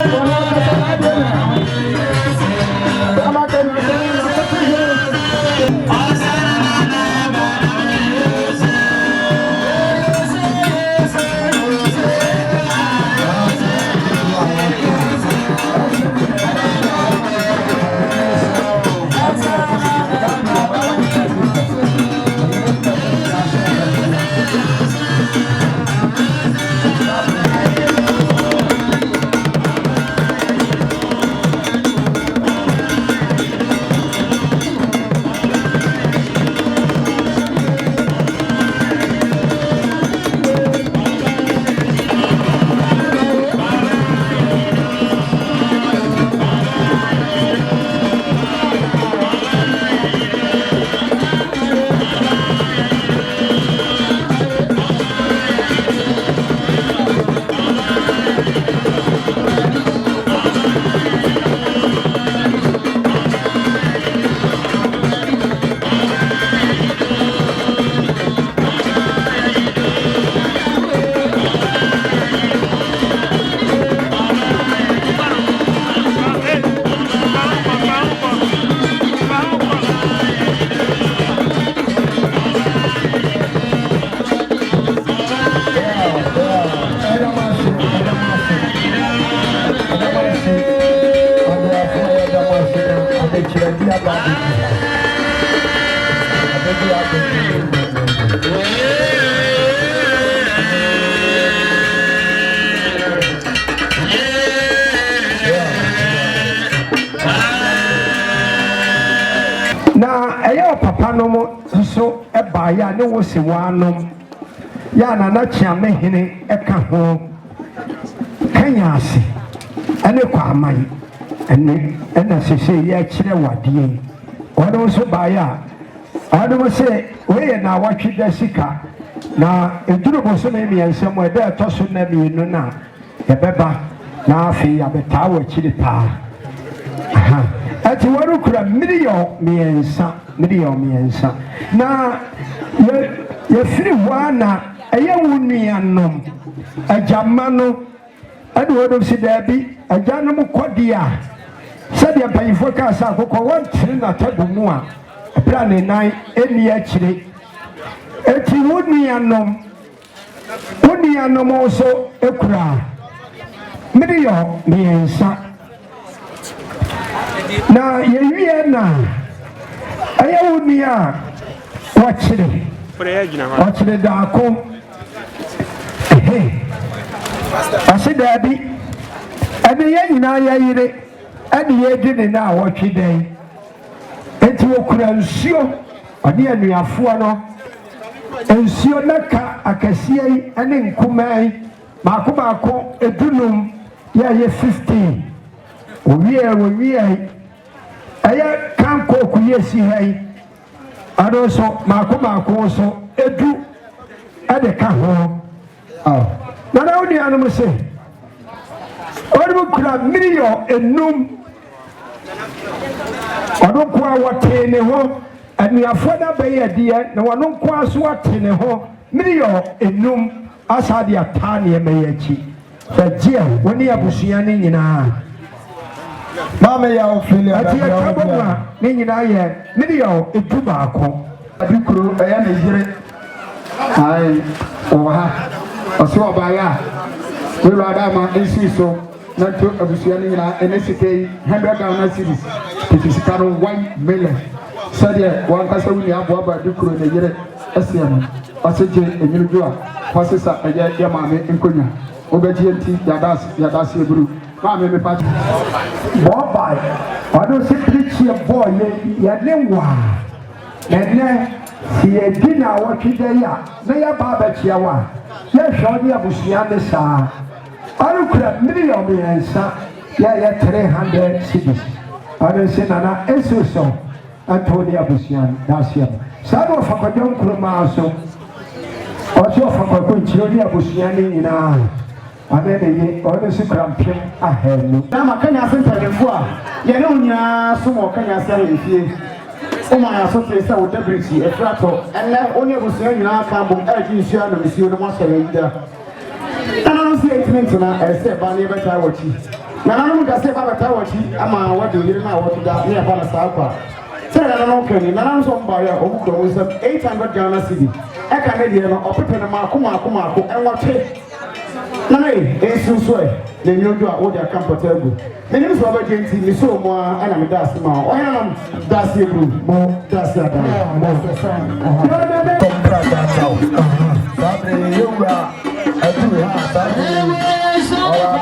so eba ya ne wo se wanom ya na chiame hene eka ho kanya ase ene kwa aman ena sese ya kire wadie ono so ba ya ono se we na watwida sika na eduru bo so me ensem e da to so na mi nu na ebeba na afi ya betawo kire pa aha ati waru kura million miensa na ye firi wana eye wunuanom ajamano ade wodo si dabi ajanum kodia sabe abayifo ka sa akoko wontre na tadumu a plan nan eni akire eti wunuanom so ekura million miensa na ye wie na ayawunia wachire dako asidabi ade yanyina yayire ade yedine na watwiden enti wokura nsuo ade anuafo no nsuo naka akasie ane nkumai maako edunum ya ye 15 owie aya kanko kuyesi hai adoso maako so edu ade ka ho na odi anu se odu kura million enum odu kwa watene ho anuafo da baye de na wono kwa so watene ho million enum asade atane meyachi sajia woni abusua ne nyina mama ya ofili ati ya kabwa ni nyina ye million etu baako adukuro eya na yire ai oha oso obaya we rada ma ensiso na to abusua ni nyina enesike 100,000 series tisikaro 1 million sade wan kasa wuni abo aba adukuro na yire ese no oseje enyiruju a kwasesa eya ya mama enkonya obeji enti yadas eburu mama me pa boy odo se preach boy ye ne wa ene si edina watwide ya na ya baba chiawa ye shodi abusia ne sa arukura million yensa ya 300 cities ade se nana esuso Antonia abusia dasia sabo fakadon kuruma so ojo fakadon chioni abusia ni ina ane ne ye ɔne so kura mpem ahanu na ma kanya ase mpanyinfo a yɛne wo nyinaa so ma ɔkanya ase ahemfie woma yɛ aso te sɛ wo dabirikyi ɛfiri atɔ ɛnɛ wone abusua nyinaa ka bom ɛgye nsuo anomisuo no mahyɛ yɛ yida nananom sɛ yɛtumi ntena ɛsɛ ɛba ne yɛbɛtaa wɔkyi nananom da sɛ ɛba bɛtaa wɔkyi ama wɔde oyere no a wɔto da ne yɛba no saa kwa sɛ nananom kani nananom sɛ ɔmbaeɛ a ɔmu kura wo nsɛm 800 Ghana cedi ɛka ne deɛ no ɔpepɛ no maako ɛnwɔtwe na me esu so e na nyodo a wo de aka mpɔta agu menim so abagye nti me so mo a ana me daase ma o hena nam daase agu mo daase ada mo kompra da tau sabre yura atu ha sabre ora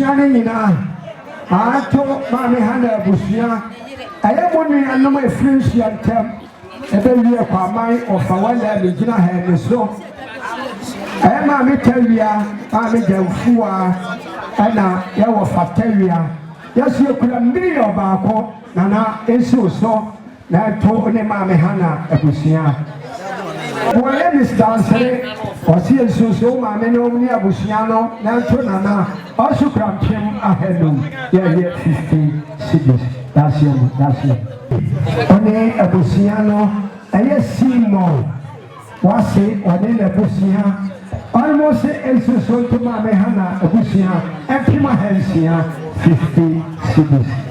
abusua ne nyinaa ato maame Hana abusua ɛyɛ mo nuanom efiri nhyia ntam ɛbɛwie kwaman ɔfa wala me gyina ha ne so ɛyɛ maame Tawia maame Jamfuwa ɛna yɛwɔ Fatawia yɛso yɛkura mmiri baako nana ɛnsi so na ɛto ne maame Hana abusua wɔyɛ Mr. Nsere ɔsi nsusu maame ne ɔmo ne abusua no na ɛto nana ɔso kura mpem ahanum yɛyɛ 50 cedis that's it ɔne abusua no ɛyɛ Simon wase ɔne n'abusua almost nsusu to maame Hana abusua mpem ahansia 50 cedis.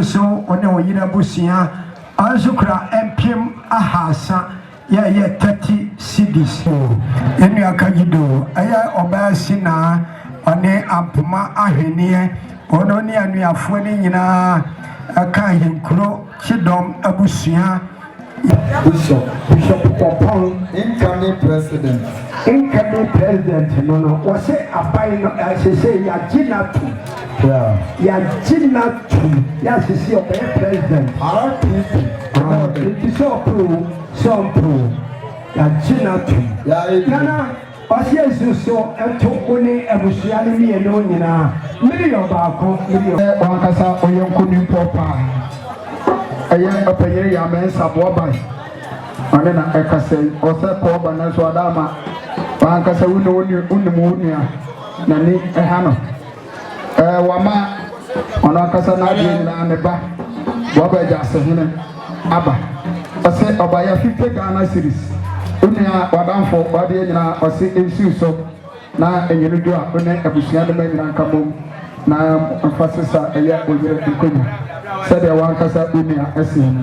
So on the Yina Busia, also cry MPM Ahasa, yeah, 30 cedis. And you can do, I obasina on the Ampoma Ahenia, on only and we are falling in a kind crow, Chidom Abusia. Bishop Popon, incoming president. Incoming president, no, was it a buying, as I say, Yajina. yɛagye na tom yɛasese ɔbɛyɛ president nti sɛ ɔporo sɛ ɔmporo yɛagye na tom nana ɔhyɛ nsu so ɛto wo ne abusua no mmienu nyinaa million baako million wankasa ɔyɛ nkonimpɔ paa ɛyɛ ɔpɛyere yɛ amɛnsa boaban ɔne na ɛkasa ɔsɛ kɔɔba no nso ɔdaama wankasa wonim wo nua n'ani ɛha no wama ɔno ankasa n'adeɛ nyinaa ne ba boaba agya asehene aba ɔsɛ ɔbayɛ 50 Ghana series onua wadamfo wadeɛ nyinaa ɔsɛ nsiw so na ɛnyere do a ɔne abusua no ma nyinaa nka mom na mfa sesa ɛyɛ ɔyere nkonnwa sɛdeɛ wankasa onua ɛsɛ no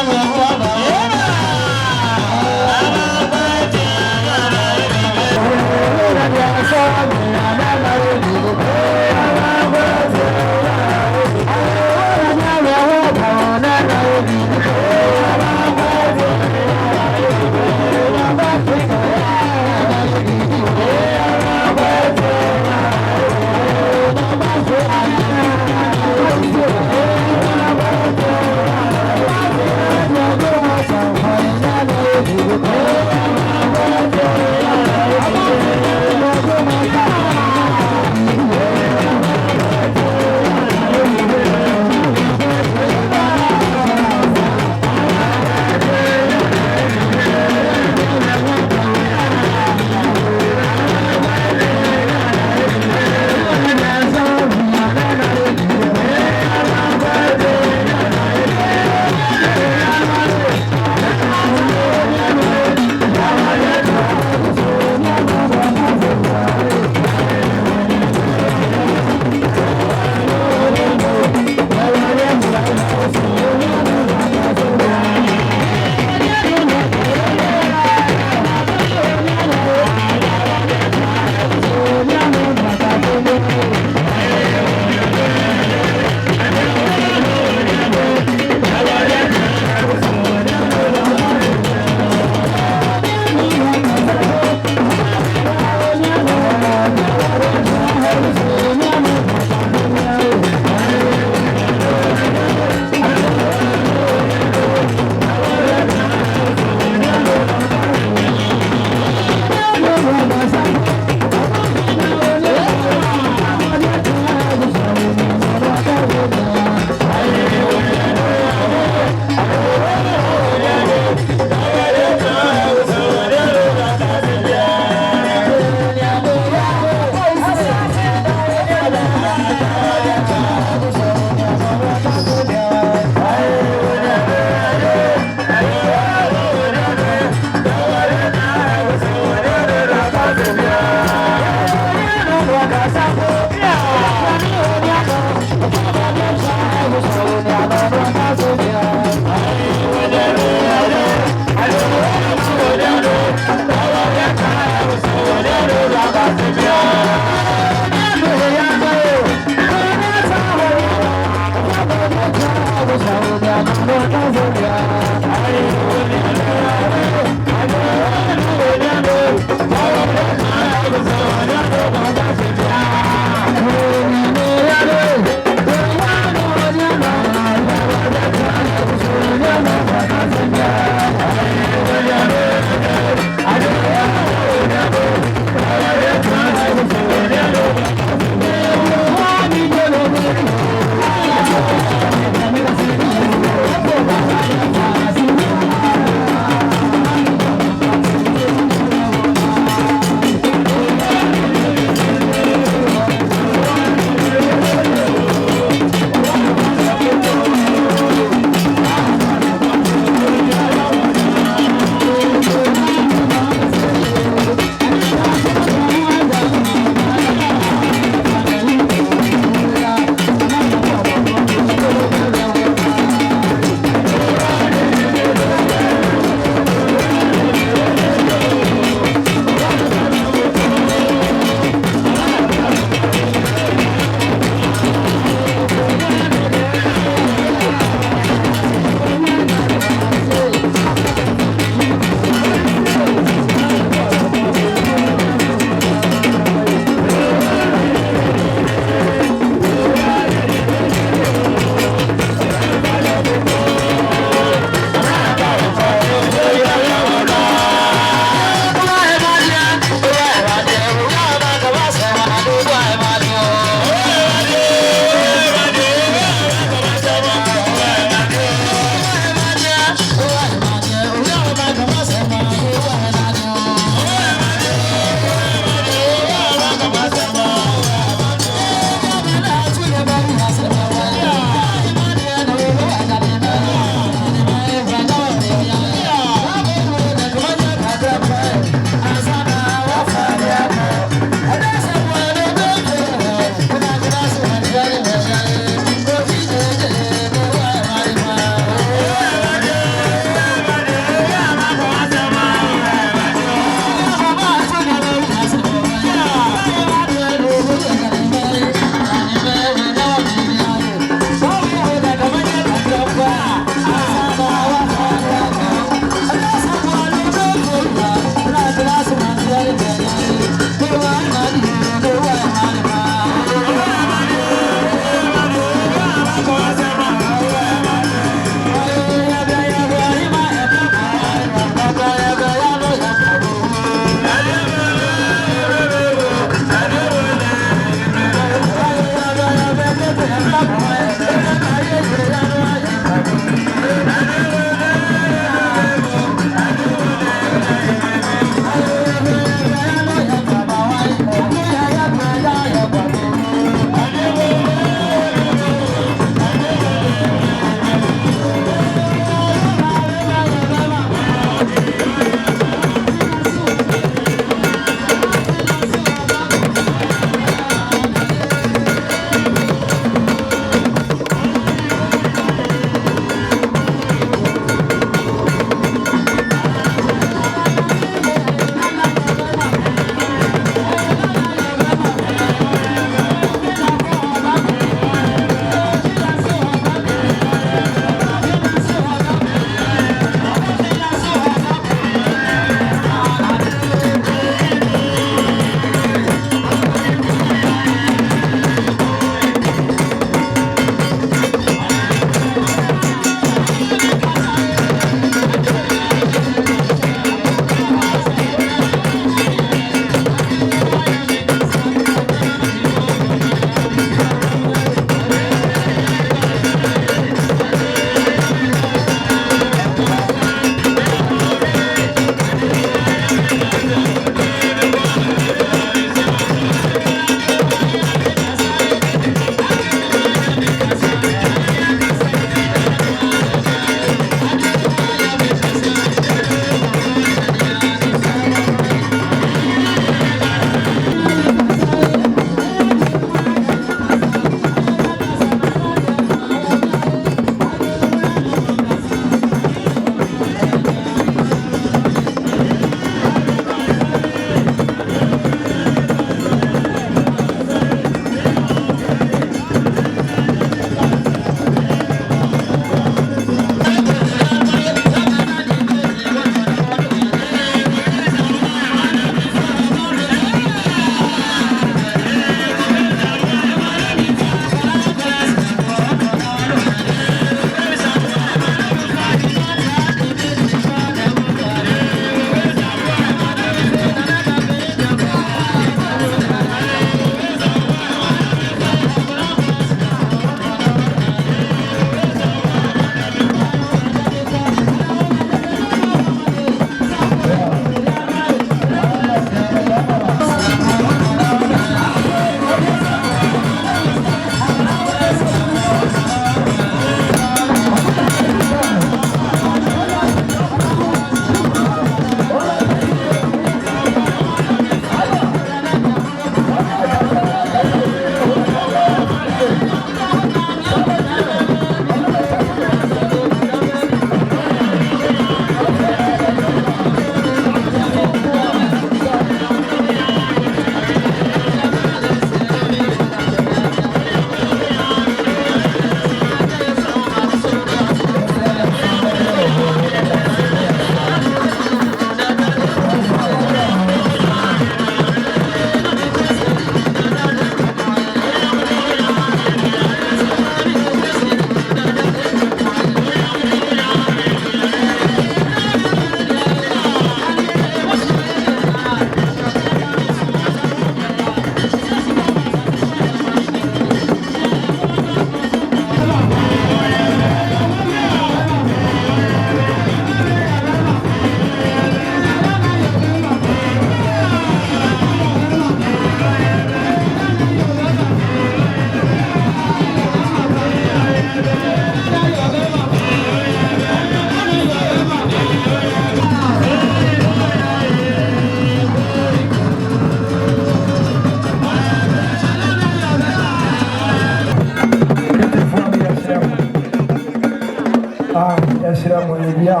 yɛhyira mo yɛbia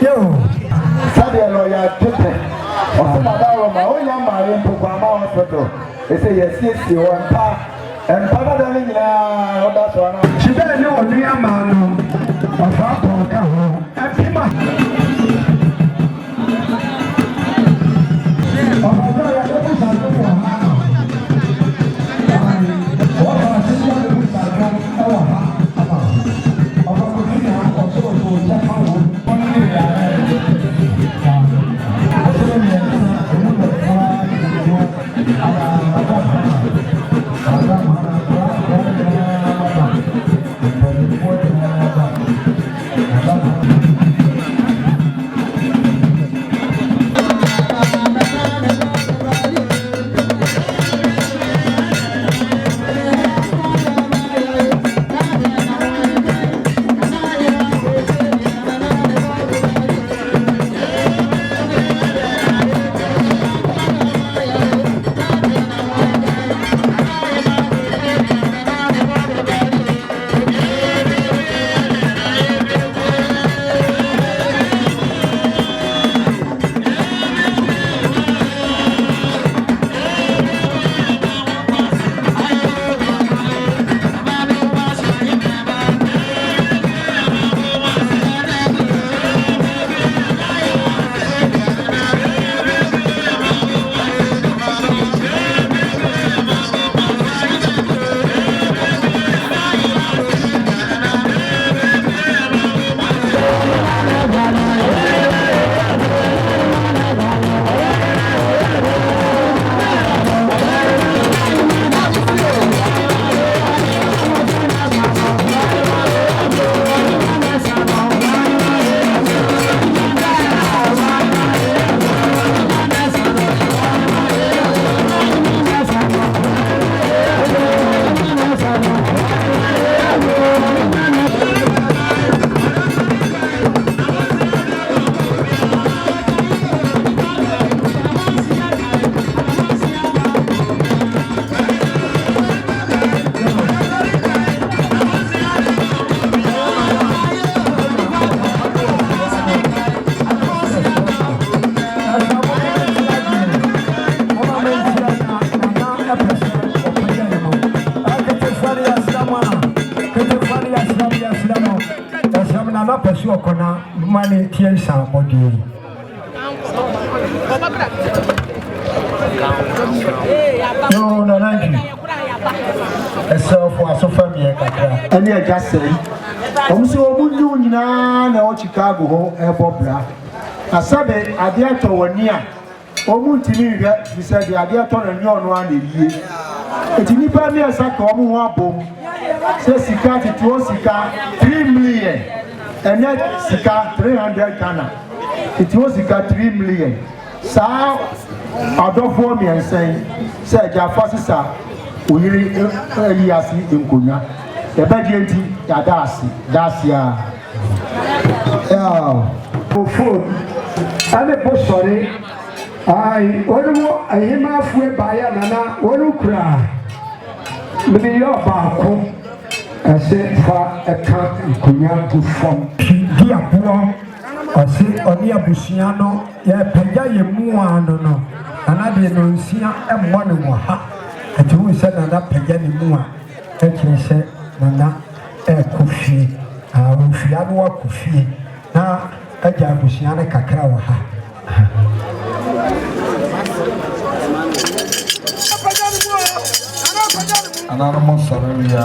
yo sɛdeɛ lɔya tete ɔsomadaawɔma wonya mmaare mpokwama hospital ɛsɛ yɛsiesie wɔ mpa dada no nyinaa ɔda so ana hyidɛ ne ɔnua maa no ɔfa apɔn ka ho ɛpima ɔfadɔ yɛbɛbu sado wɔ ha wɔfa asesua bɛbu sado ɛwɔ ha ama ɔfakɔfia ɔsorofo kyɛfa wɔ money tears our body. No, thank you. Self was a family. And you just say, I'm so good, now Chicago, Airport. I said, I dare to 1 year. Omutimi, he said, the idea to a new one year. It's in the a sack of one bomb. Says Sika to Sika 3 million. And that Sika 300 Ghana. It was Sika 3 million. So, I don't for me and say, said Jaffa, we really are in Kuna. The Bedenti, that's ya. Food. I'm a post sorry. I am halfway by Nana, one cry. Maybe your barco. I said for a cat and Kunyaku from Diapuan. I say Onia Busiano, ya Pega Yemuano, and I didn't see and one more hat. And who said that Pegani Mua, and he said, Nana, a coffee, Fiano coffee. Now, a Jabusiana Cacrawa. Anonymous Saravia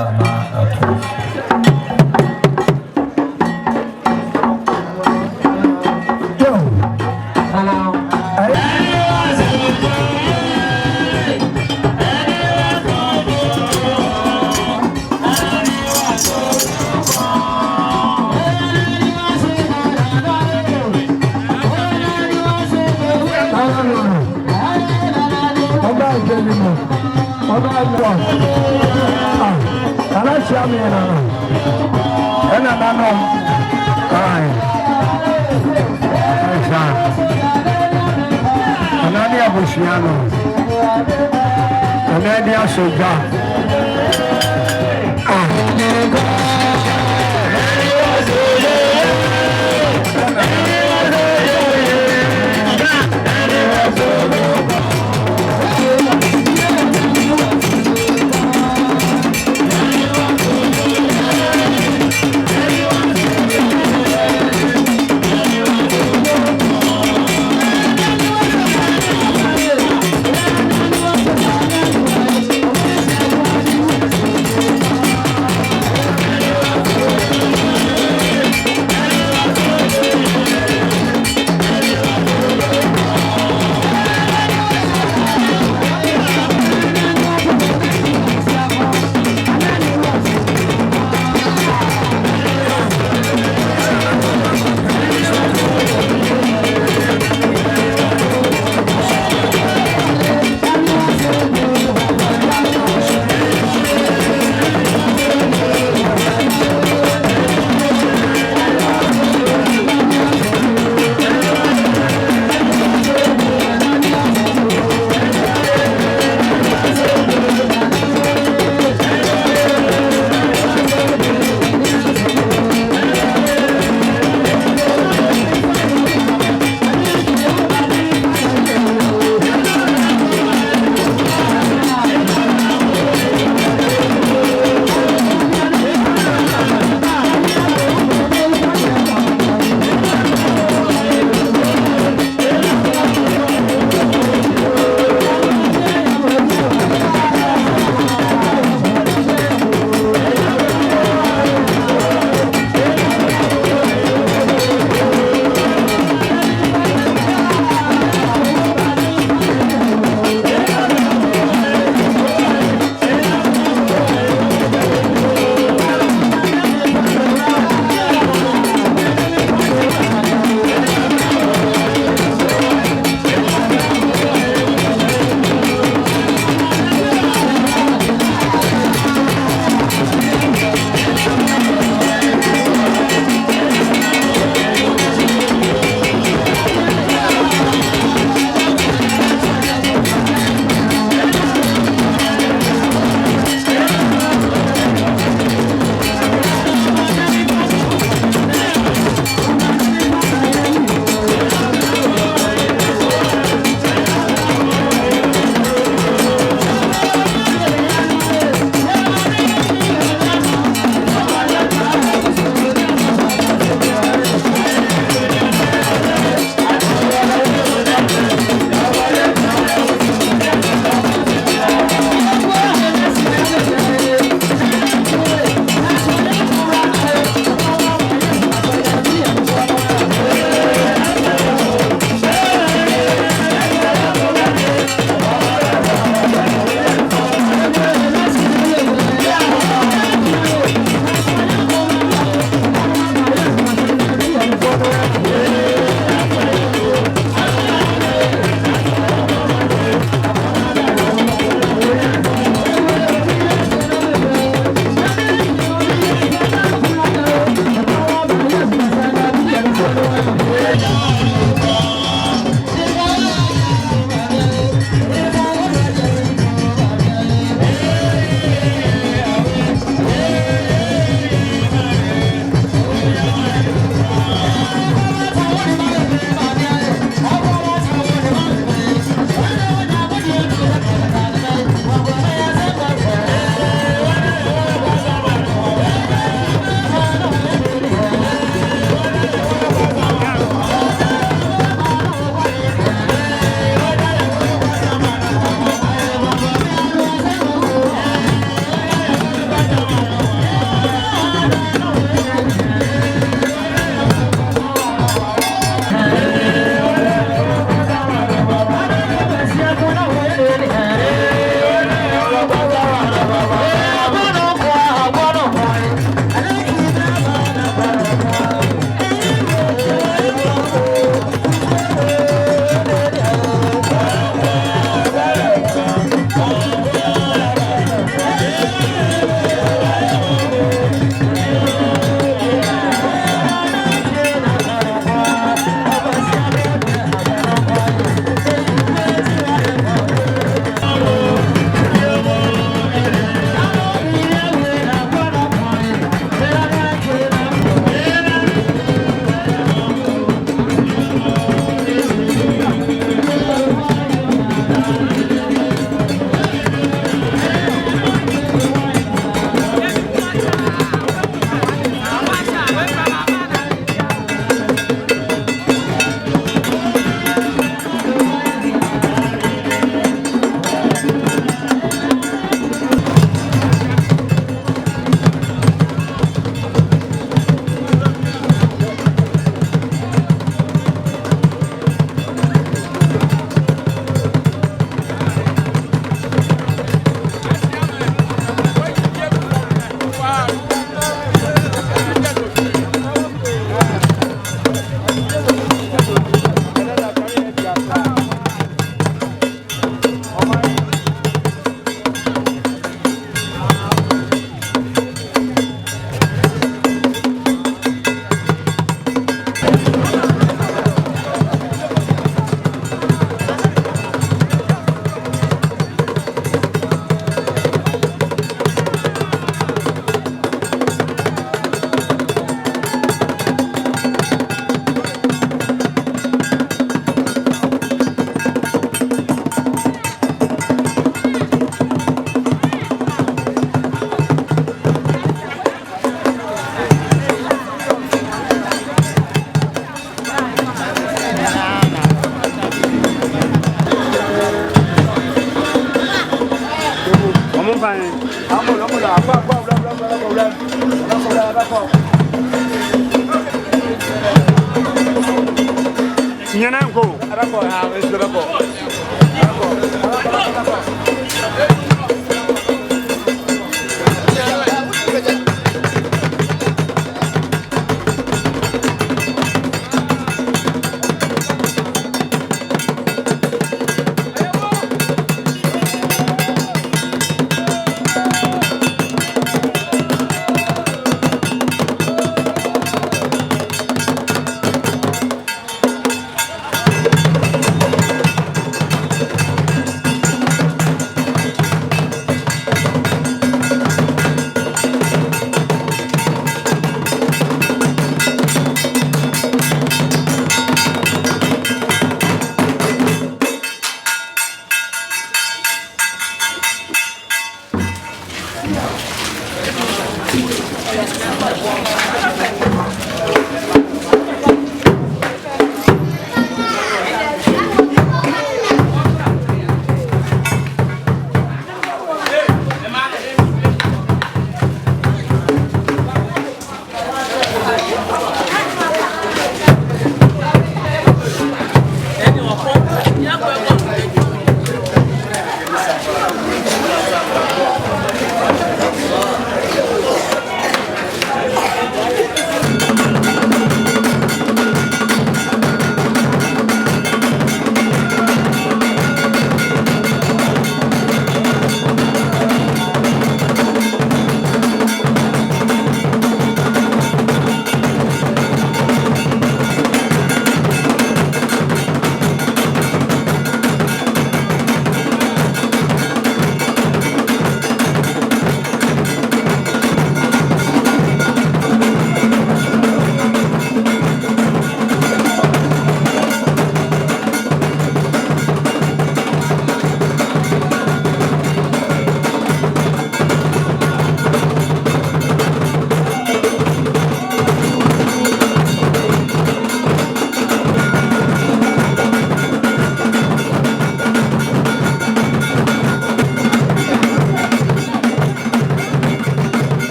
Soldier.